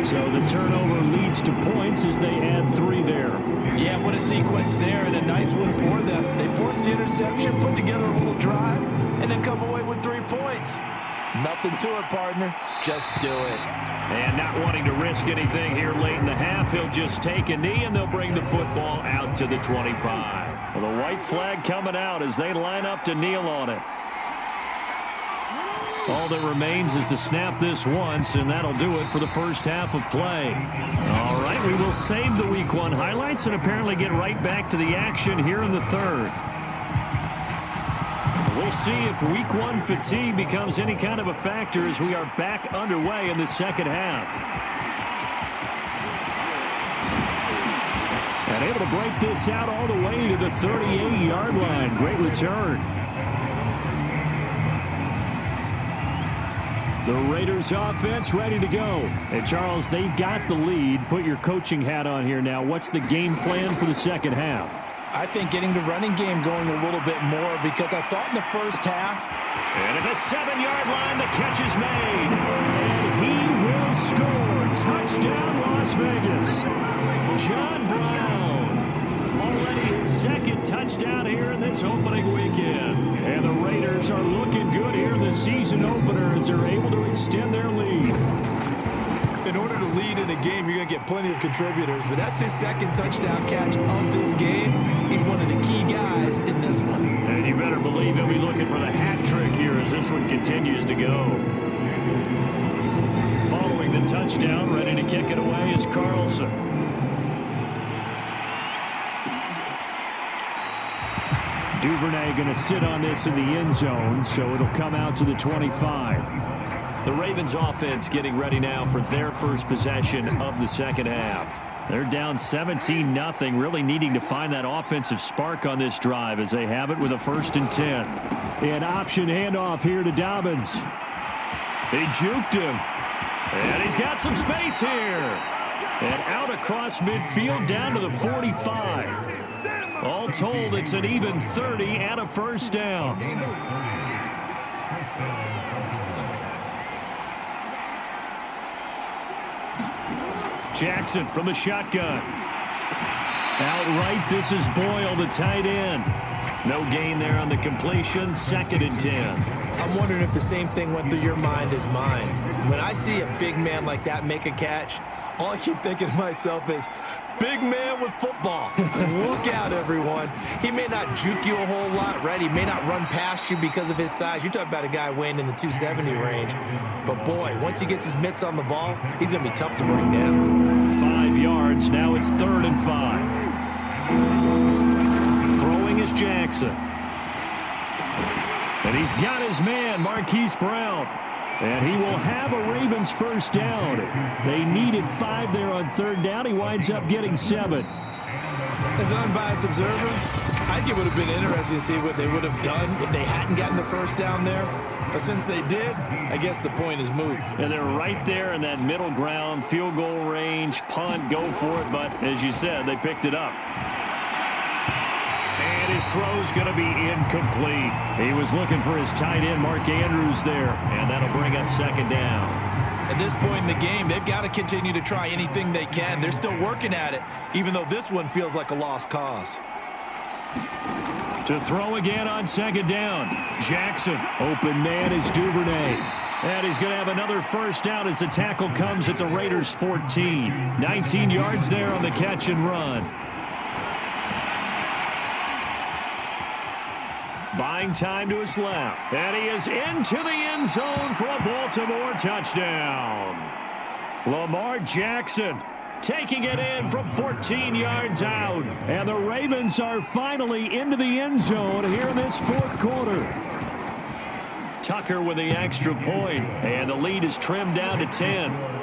So the turnover leads to points as they add 3 there. Yeah, what a sequence there, and a nice one for them. They force the interception, put together a little drive, and then come away with 3 points. Nothing to it, partner. Just do it. And not wanting to risk anything here late in the half, he'll just take a knee, and they'll bring the football out to the 25. Well, the white flag coming out as they line up to kneel on it. All that remains is to snap this once, and that'll do it for the first half of play. All right, we will save the Week 1 highlights and apparently get right back to the action here in the 3rd. We'll see if Week 1 fatigue becomes any kind of a factor as we are back underway in the 2nd half. And able to break this out all the way to the 38-yard line. Great return. The Raiders offense ready to go. And Charles, they've got the lead. Put your coaching hat on here now. What's the game plan for the 2nd half? I think getting the running game going a little bit more, because I thought in the first half. And at the 7-yard line, the catch is made. And he will score. Touchdown, Las Vegas. John Brown. Already his 2nd touchdown here in this opening weekend. And the Raiders are looking good here in the season opener as they're able to extend their lead. In order to lead in a game, you're going to get plenty of contributors, but that's his 2nd touchdown catch of this game. He's one of the key guys in this one. And you better believe he'll be looking for the hat trick here as this one continues to go. Following the touchdown, ready to kick it away is Carlson. Duvernay going to sit on this in the end zone, so it'll come out to the 25. The Ravens offense getting ready now for their first possession of the 2nd half. They're down 17-0, really needing to find that offensive spark on this drive as they have it with a 1st and 10. An option handoff here to Dobbins. They juked him. And he's got some space here. And out across midfield down to the 45. All told, it's an even 30 and a 1st down. Jackson from the shotgun. Outright, this is Boyle, the tight end. No gain there on the completion, 2nd and 10. I'm wondering if the same thing went through your mind as mine. When I see a big man like that make a catch, all I keep thinking to myself is, big man with football. Look out, everyone. He may not juke you a whole lot, right? He may not run past you because of his size. You talk about a guy weighing in the 270 range. But, boy, once he gets his mitts on the ball, he's going to be tough to bring down. 5 yards. Now it's 3rd and 5. Throwing is Jackson. And he's got his man, Marquise Brown. And he will have a Ravens 1st down. They needed 5 there on 3rd down. He winds up getting 7. As an unbiased observer, I think it would have been interesting to see what they would have done if they hadn't gotten the 1st down there. But since they did, I guess the point is moot. And they're right there in that middle ground, field goal range, punt, go for it. But as you said, they picked it up. And his throw's going to be incomplete. He was looking for his tight end, Mark Andrews, there. And that'll bring up second down. At this point in the game, they've got to continue to try anything they can. They're still working at it, even though this one feels like a lost cause. To throw again on second down. Jackson, open man is Duvernay. And he's going to have another first down as the tackle comes at the Raiders' 14. 19 yards there on the catch and run. Buying time to his left. And he is into the end zone for a Baltimore touchdown. Lamar Jackson taking it in from 14 yards out. And the Ravens are finally into the end zone here in this fourth quarter. Tucker with the extra point, and the lead is trimmed down to 10.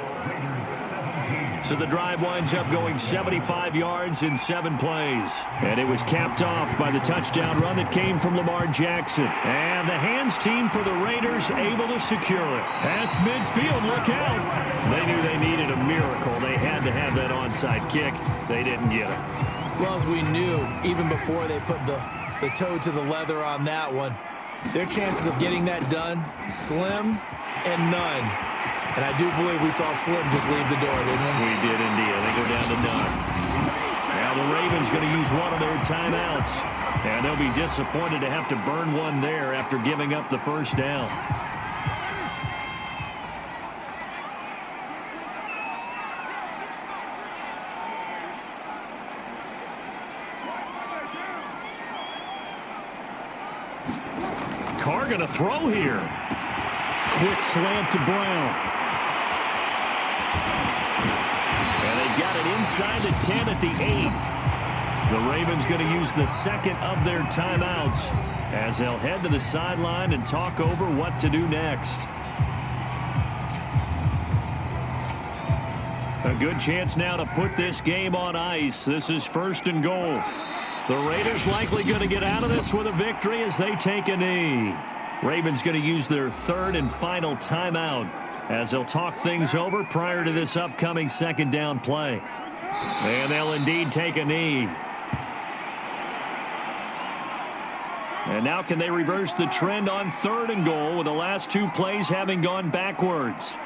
So the drive winds up going 75 yards in 7 plays. And it was capped off by the touchdown run that came from Lamar Jackson. And the hands team for the Raiders able to secure it. Past midfield, look out. They knew they needed a miracle. They had to have that onside kick. They didn't get it. Well, as we knew, even before they put the toe to the leather on that one, their chances of getting that done, slim and none. And I do believe we saw Slim just leave the door, didn't we? We did indeed. They go down to none. Now the Ravens going to use one of their timeouts. And they'll be disappointed to have to burn one there after giving up the first down. Carr going to throw here. Quick slant to Brown. And they've got it inside the 10 at the 8. The Ravens going to use the second of their timeouts as they'll head to the sideline and talk over what to do next. A good chance now to put this game on ice. This is first and goal. The Raiders likely going to get out of this with a victory as they take a knee. Ravens going to use their third and final timeout as they'll talk things over prior to this upcoming second down play. And they'll indeed take a knee. And now can they reverse the trend on third and goal with the last 2 plays having gone backwards?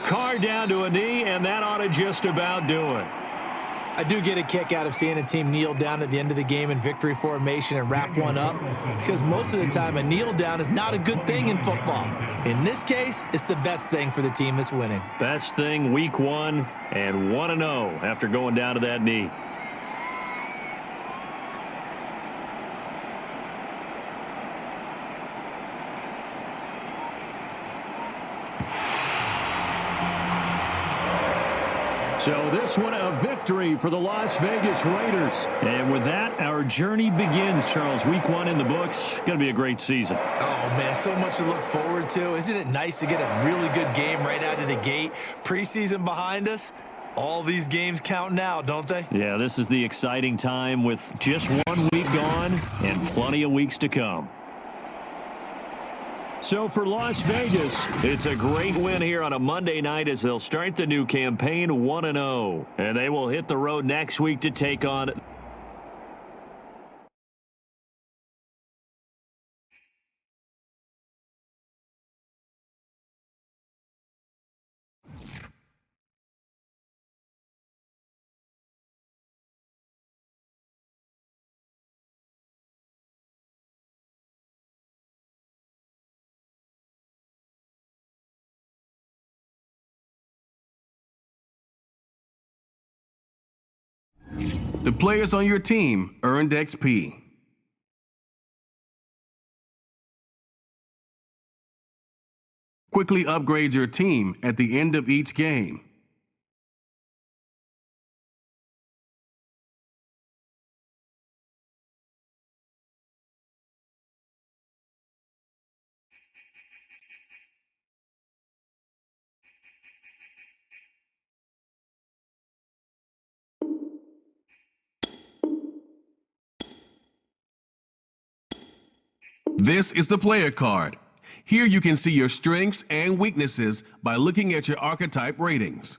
Carr down to a knee, and that ought to just about do it. I do get a kick out of seeing a team kneel down at the end of the game in victory formation and wrap one up, because most of the time a kneel down is not a good thing in football. In this case, it's the best thing for the team that's winning. Best thing week 1 and 1-0 after going down to that knee. So this one a victory for the Las Vegas Raiders. And with that, our journey begins, Charles. Week 1 in the books. Going to be a great season. Oh, man, so much to look forward to. Isn't it nice to get a really good game right out of the gate? Preseason behind us. All these games count now, don't they? Yeah, this is the exciting time with just 1 week gone and plenty of weeks to come. So for Las Vegas, it's a great win here on a Monday night as they'll start the new campaign 1-0. And they will hit the road next week to take on The players on your team earned XP. Quickly upgrade your team at the end of each game. This is the player card. Here you can see your strengths and weaknesses by looking at your archetype ratings.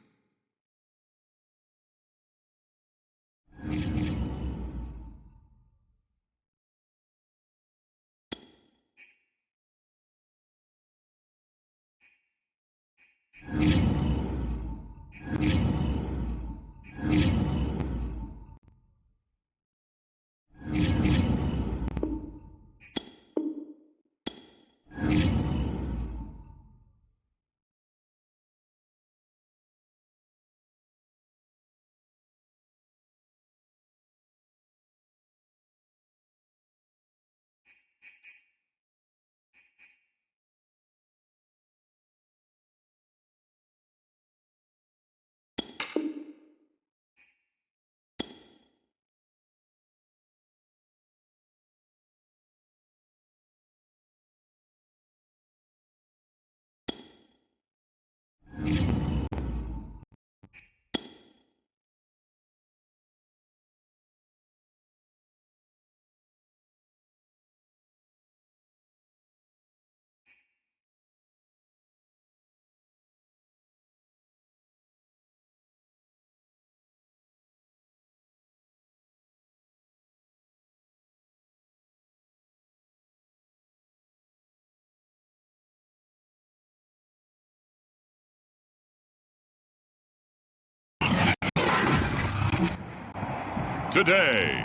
Today,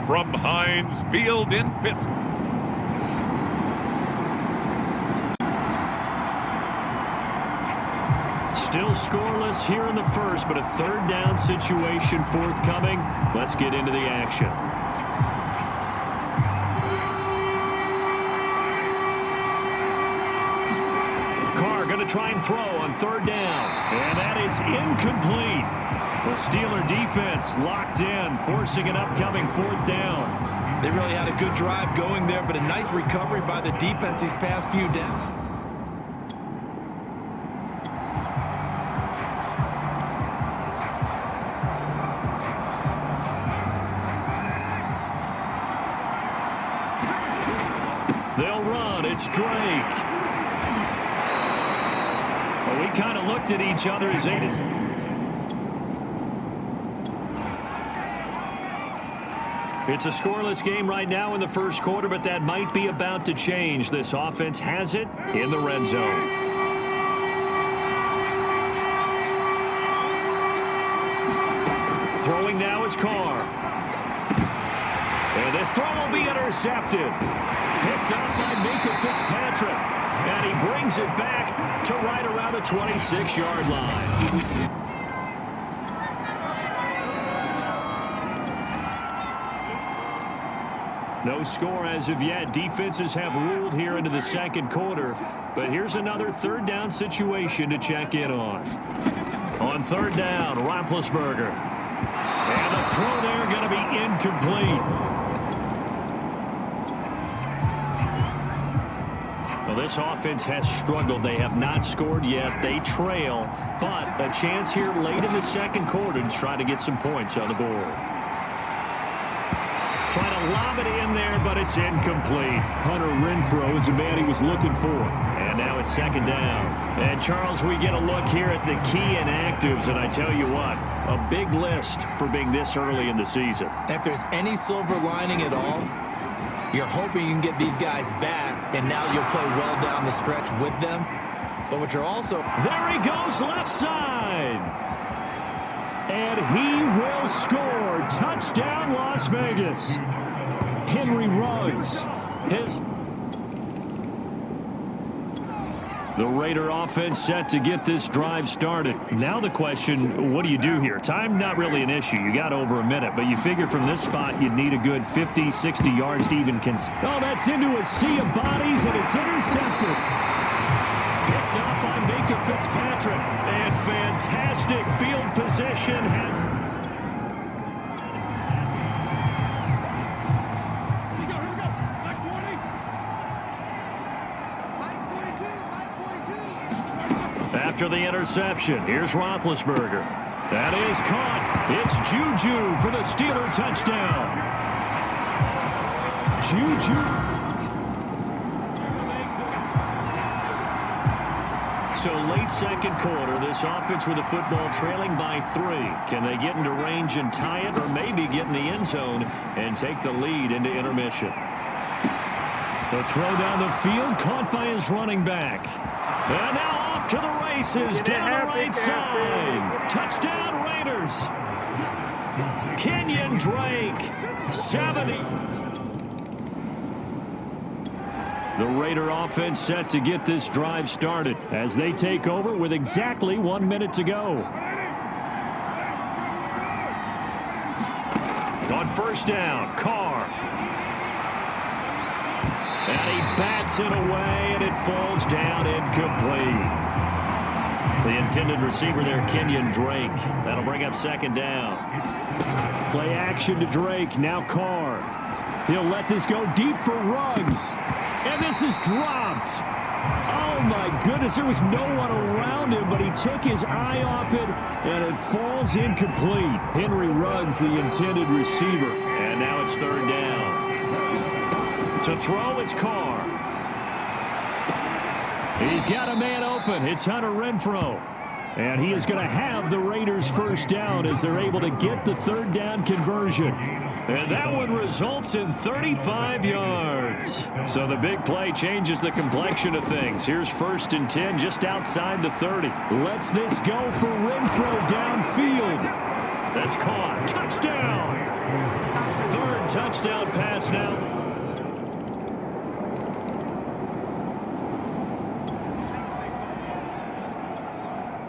from Heinz Field in Pittsburgh. Still scoreless here in the first, but a third down situation forthcoming. Let's get into the action. Carr going to try and throw on third down, and that is incomplete. The Steeler defense locked in, forcing an upcoming fourth down. They really had a good drive going there, but a nice recovery by the defense these past few downs. They'll run. It's Drake. Well, we kind of looked at each other as It's a scoreless game right now in the first quarter, but that might be about to change. This offense has it in the red zone. Throwing now is Carr. And this throw will be intercepted. Picked up by Minka Fitzpatrick. And he brings it back to right around the 26-yard line. No score as of yet. Defenses have ruled here into the second quarter. But here's another third down situation to check in on. On third down, Roethlisberger. And the throw there going to be incomplete. Well, this offense has struggled. They have not scored yet. They trail. But a chance here late in the second quarter to try to get some points on the board. Trying to lob it in there, but it's incomplete. Hunter Renfrow is the man he was looking for. And now it's second down. And, Charles, we get a look here at the key inactives, and I tell you what, a big list for being this early in the season. If there's any silver lining at all, you're hoping you can get these guys back, and now you'll play well down the stretch with them. But what you're also... There he goes, left side. And he will score. Touchdown, Las Vegas. Henry runs. The Raider offense set to get this drive started. Now the question, what do you do here? Time not really an issue. You got over a minute, but you figure from this spot you'd need a good 50, 60 yards to even Oh, that's into a sea of bodies, and it's intercepted. Picked up by Minka Fitzpatrick. And fantastic field position. After the interception, here's Roethlisberger. That is caught. It's Juju for the Steeler touchdown. Juju. So late second quarter, this offense with the football trailing by 3. Can they get into range and tie it, or maybe get in the end zone and take the lead into intermission? The throw down the field, caught by his running back. And now off to the races, down the right side. Touchdown Raiders. Kenyon Drake, 70. The Raider offense set to get this drive started as they take over with exactly 1 minute to go. On first down, Carr. And he bats it away, and it falls down incomplete. The intended receiver there, Kenyon Drake. That'll bring up second down. Play action to Drake, now Carr. He'll let this go deep for Ruggs. And this is dropped. Oh, my goodness. There was no one around him, but he took his eye off it, and it falls incomplete. Henry Ruggs, the intended receiver. And now it's third down. To throw, it's Carr. He's got a man open. It's Hunter Renfrow. And he is going to have the Raiders first down as they're able to get the third down conversion. And that one results in 35 yards. So the big play changes the complexion of things. Here's first and 10 just outside the 30. Lets this go for Renfrow downfield. That's caught. Touchdown. Third touchdown pass now.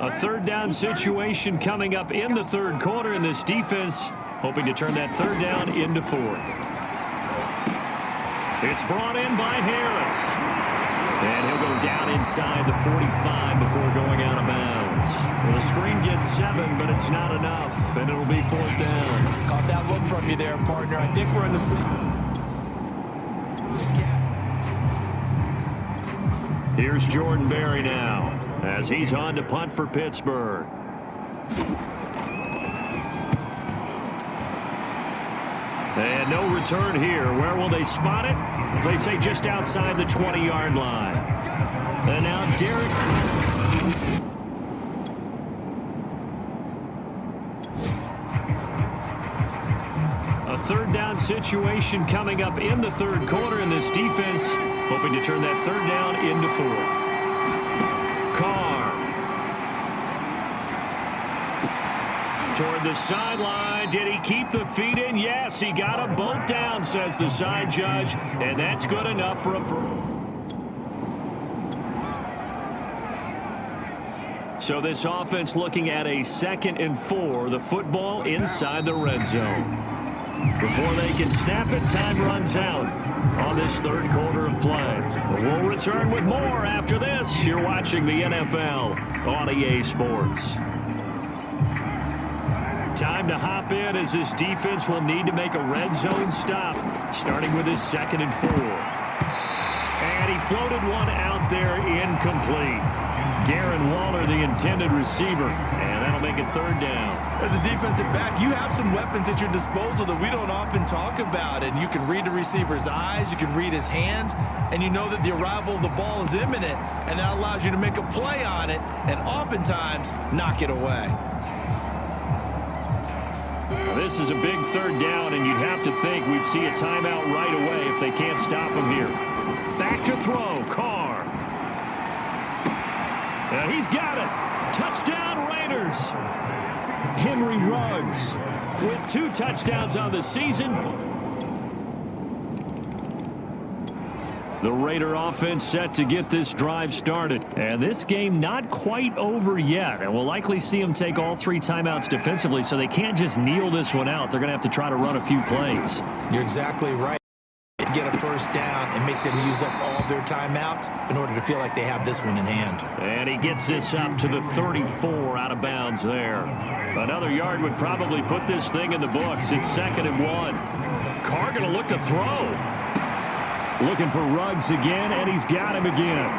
A third down situation coming up in the third quarter, in this defense hoping to turn that third down into fourth. It's brought in by Harris. And he'll go down inside the 45 before going out of bounds. Well, the screen gets 7, but it's not enough, and it'll be fourth down. Caught that look from you there, partner. I think we're in the Here's Jordan Berry now, as he's on to punt for Pittsburgh. And no return here. Where will they spot it? They say just outside the 20-yard line. And now Derek. A third down situation coming up in the third quarter, in this defense hoping to turn that third down into fourth. Carr. Toward the sideline. Did he keep the feet in? Yes, he got them both down, says the side judge. And that's good enough for a first. So this offense looking at a 2nd and 4. The football inside the red zone. Before they can snap it, time runs out on this third quarter of play. We'll return with more after this. You're watching the NFL on EA Sports. Time to hop in as this defense will need to make a red zone stop, starting with his 2nd and 4. And he floated one out there incomplete. Darren Waller, the intended receiver, and that'll make it third down. As a defensive back, you have some weapons at your disposal that we don't often talk about, and you can read the receiver's eyes, you can read his hands, and you know that the arrival of the ball is imminent, and that allows you to make a play on it and oftentimes knock it away. This is a big third down, and you'd have to think we'd see a timeout right away if they can't stop him here. Back to throw, Carr. And he's got it. Touchdown Raiders. Henry Ruggs with 2 touchdowns on the season. The Raider offense set to get this drive started. And this game not quite over yet. And we'll likely see them take all 3 timeouts defensively, so they can't just kneel this one out. They're going to have to try to run a few plays. You're exactly right. Get a first down and make them use up all their timeouts in order to feel like they have this one in hand. And he gets this up to the 34, out of bounds there. Another yard would probably put this thing in the books. It's 2nd and 1. Carr going to look to throw. Looking for Ruggs again, and he's got him again.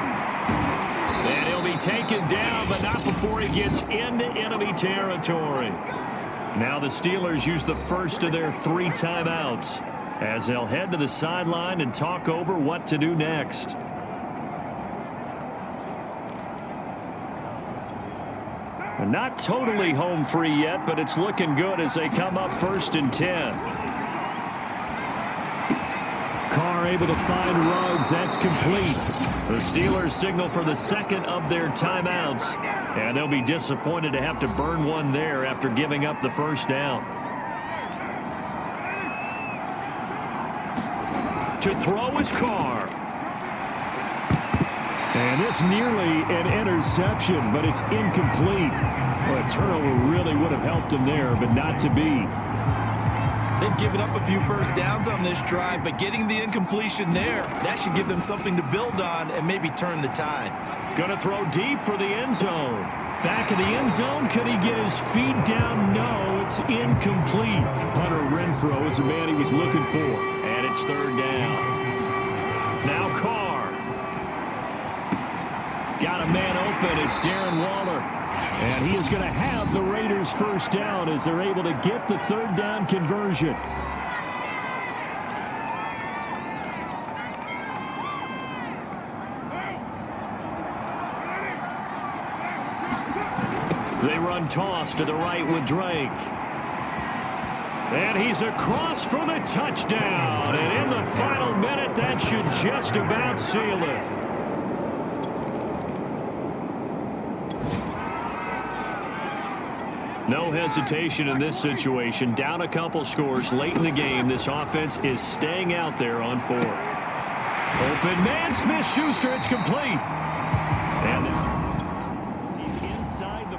And he'll be taken down, but not before he gets into enemy territory. Now the Steelers use the first of their 3 timeouts as they'll head to the sideline and talk over what to do next. Not totally home free yet, but it's looking good as they come up 1st and 10. Carr able to find Ruggs. That's complete. The Steelers signal for the second of their timeouts, and they'll be disappointed to have to burn one there after giving up the first down. To throw is Carr. And this nearly an interception, but it's incomplete. Well, a turnover really would have helped him there, but not to be. They've given up a few first downs on this drive, but getting the incompletion there, that should give them something to build on and maybe turn the tide. Going to throw deep for the end zone. Back of the end zone. Could he get his feet down? No, it's incomplete. Hunter Renfrow is the man he was looking for. And it's 3rd down. Now Carr. Got a man open. It's Darren Waller. And he is going to have the Raiders' first down as they're able to get the 3rd down conversion. They run toss to the right with Drake. And he's across for the touchdown. And in the final minute, that should just about seal it. No hesitation in this situation. Down a couple scores late in the game. This offense is staying out there on 4th. Open man, Smith-Schuster. It's complete. And he's inside the...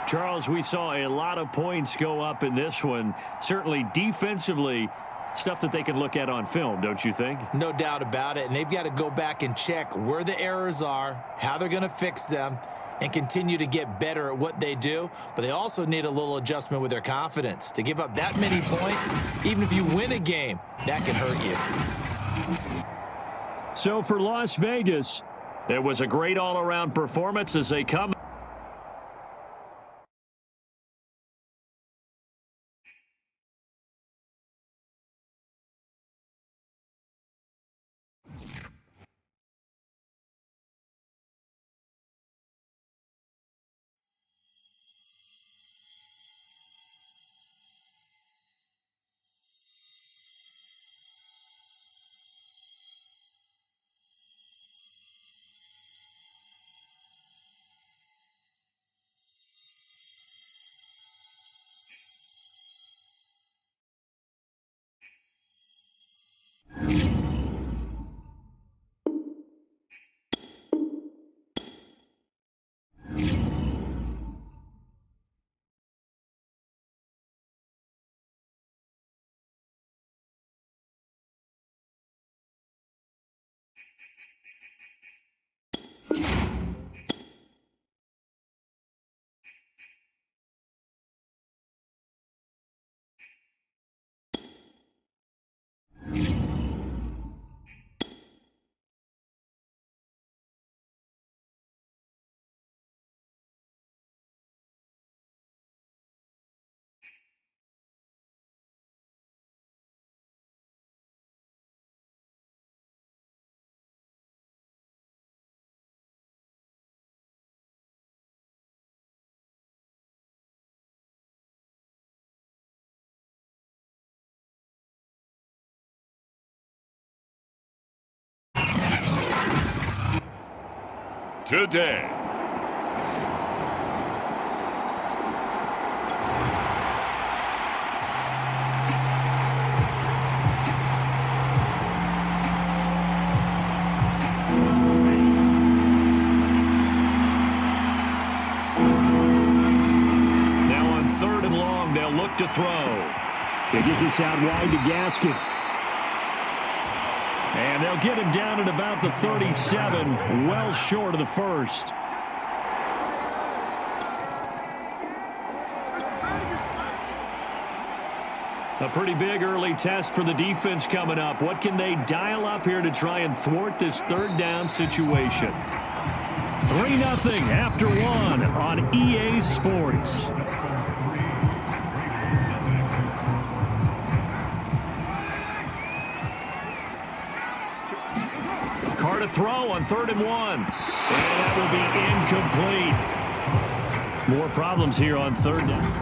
Charles, we saw a lot of points go up in this one. Certainly defensively, stuff that they can look at on film, don't you think? No doubt about it. And they've got to go back and check where the errors are, how they're going to fix them, and continue to get better at what they do. But they also need a little adjustment with their confidence. To give up that many points, even if you win a game, that can hurt you. So for Las Vegas, it was a great all-around performance as they come. Today. Now on 3rd and long, they'll look to throw. They get this out wide to Gaskin. And they'll get him down at about the 37, well short of the first. A pretty big early test for the defense coming up. What can they dial up here to try and thwart this 3rd down situation? 3-0 after 1 on EA Sports. Carr to throw on 3rd and 1. And that will be incomplete. More problems here on third down.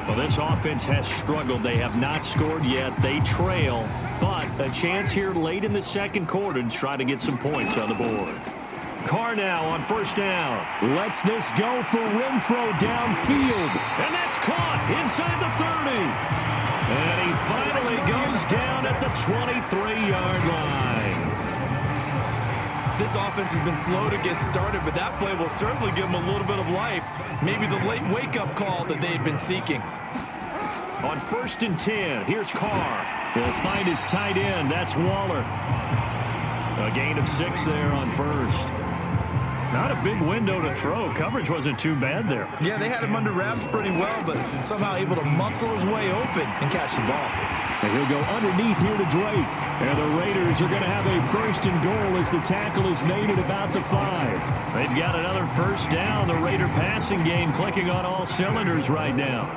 Well, this offense has struggled. They have not scored yet. They trail, but a chance here late in the second quarter to try to get some points on the board. Carr now on first down. Lets this go for Renfro downfield. And that's caught inside the 30. And he finally goes down at the 23-yard line. This offense has been slow to get started, but that play will certainly give them a little bit of life. Maybe the late wake-up call that they had been seeking. On 1st and 10, here's Carr. He'll find his tight end. That's Waller. A gain of 6 there on first. Not a big window to throw. Coverage wasn't too bad there. Yeah, they had him under wraps pretty well, but somehow able to muscle his way open and catch the ball. And he'll go underneath here to Drake. And the Raiders are going to have a 1st and goal as the tackle is made at about the 5. They've got another first down. The Raider passing game clicking on all cylinders right now.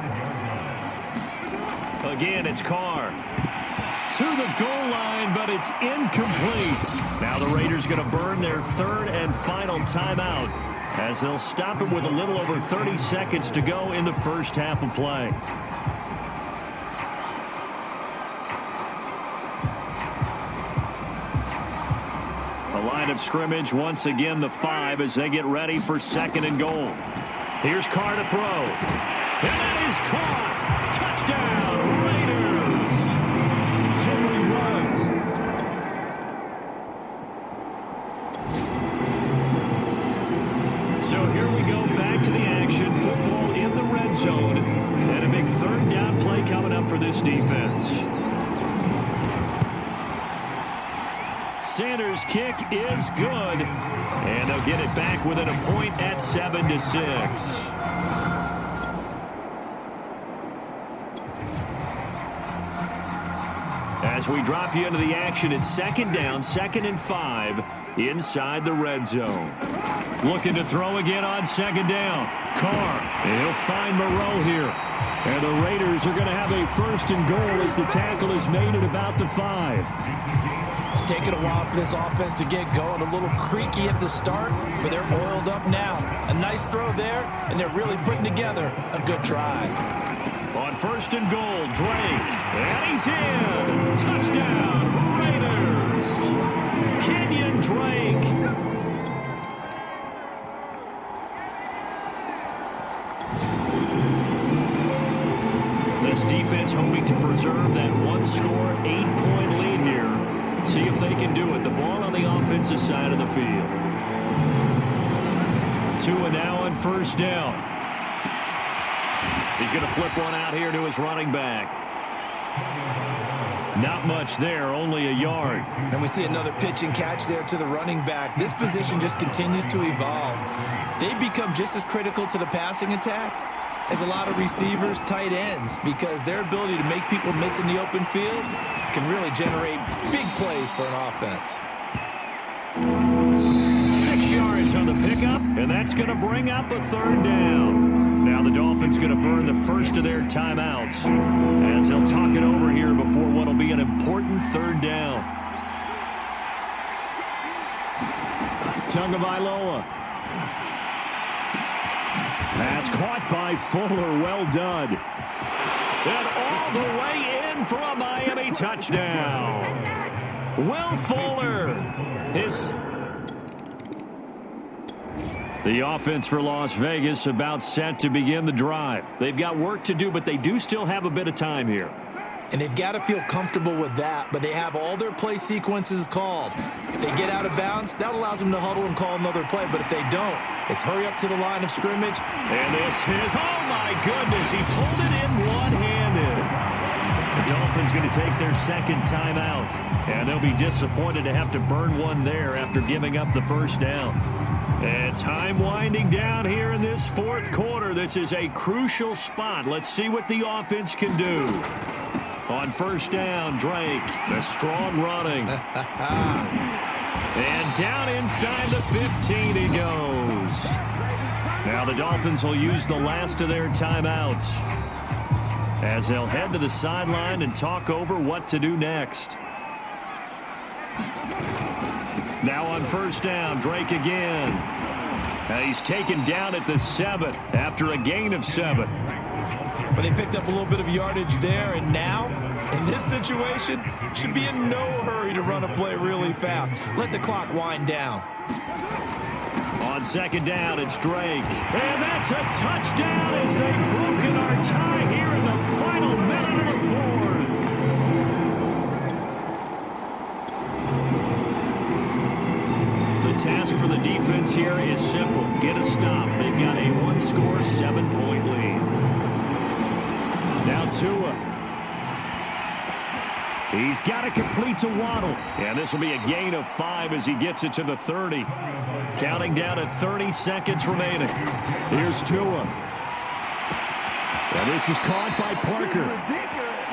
Again, it's Carr. To the goal line, but it's incomplete. Now the Raiders going to burn their 3rd and final timeout as they'll stop it with a little over 30 seconds to go in the first half of play. The line of scrimmage, once again the 5 as they get ready for 2nd and goal. Here's Carr to throw. And that is caught. Touchdown, Raiders. Henry runs. So here we go back to the action. Football in the red zone. And a big 3rd down play coming up for this defense. Sanders' kick is good. And they'll get it back within a point at 7-6. As we drop you into the action, it's 2nd down, 2nd and 5 inside the red zone. Looking to throw again on 2nd down. Carr, and he'll find Moreau here. And the Raiders are going to have a 1st and goal as the tackle is made at about the 5. It's taken a while for this offense to get going. A little creaky at the start, but they're oiled up now. A nice throw there, and they're really putting together a good drive. On 1st and goal, Drake. And he's in. Touchdown, Raiders. Kenyon Drake. This defense hoping to preserve that 1-score, 8-point lead here. See if they can do it. The ball on the offensive side of the field. 2 and now on 1st down. He's going to flip one out here to his running back. Not much there, only a yard. And we see another pitch and catch there to the running back. This position just continues to evolve. They become just as critical to the passing attack as a lot of receivers, tight ends, because their ability to make people miss in the open field can really generate big plays for an offense. 6 yards on the pickup, and that's going to bring up a 3rd down. Now the Dolphins going to burn the first of their timeouts as they'll talk it over here before what will be an important 3rd down. Tagovailoa. Pass caught by Fuller. Well done. And all the way in for a Miami touchdown. Will Fuller. The offense for Las Vegas about set to begin the drive. They've got work to do, but they do still have a bit of time here. And they've got to feel comfortable with that, but they have all their play sequences called. If they get out of bounds, that allows them to huddle and call another play. But if they don't, it's hurry up to the line of scrimmage. And this is, oh my goodness, he pulled it in one-handed. The Dolphins going to take their 2nd timeout, and they'll be disappointed to have to burn one there after giving up the 1st down. And time winding down here in this 4th quarter. This is a crucial spot. Let's see what the offense can do. On 1st down, Drake, the strong running. And down inside the 15 he goes. Now the Dolphins will use the last of their timeouts as they'll head to the sideline and talk over what to do next. Now on first down, Drake again. He's taken down at the 7 after a gain of 7. Well, they picked up a little bit of yardage there, and now, in this situation, should be in no hurry to run a play really fast. Let the clock wind down. On second down, it's Drake. And that's a touchdown as they've broken our tie here in the final minute of the fourth. The task for the defense here is simple. Get a stop. They've got a one-score, 7-point lead. Now Tua. He's got to complete to Waddle. And this will be a gain of 5 as he gets it to the 30. Counting down to 30 seconds remaining. Here's Tua. And this is caught by Parker.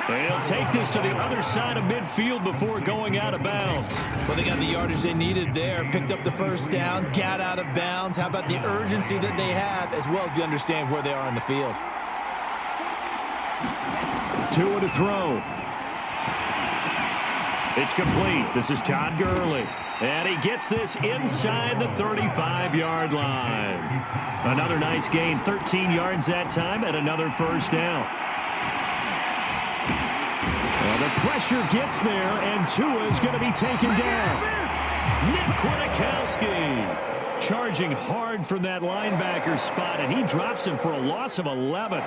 And he'll take this to the other side of midfield before going out of bounds. Well, they got the yardage they needed there. Picked up the first down, got out of bounds. How about the urgency that they have, as well as the understand where they are in the field. Tua to throw. It's complete. This is Todd Gurley. And he gets this inside the 35-yard line. Another nice gain, 13 yards that time, and another first down. Well, the pressure gets there, and Tua is going to be taken down. Nick Kwiatkowski charging hard from that linebacker spot, and he drops him for a loss of 11.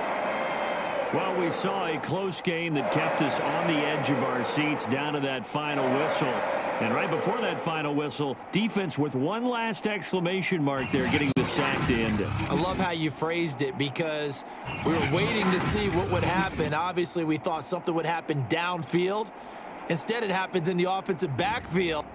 Well, we saw a close game that kept us on the edge of our seats down to that final whistle. And right before that final whistle, defense with one last exclamation mark there, getting the sack to end it. I love how you phrased it because we were waiting to see what would happen. Obviously, we thought something would happen downfield. Instead, it happens in the offensive backfield.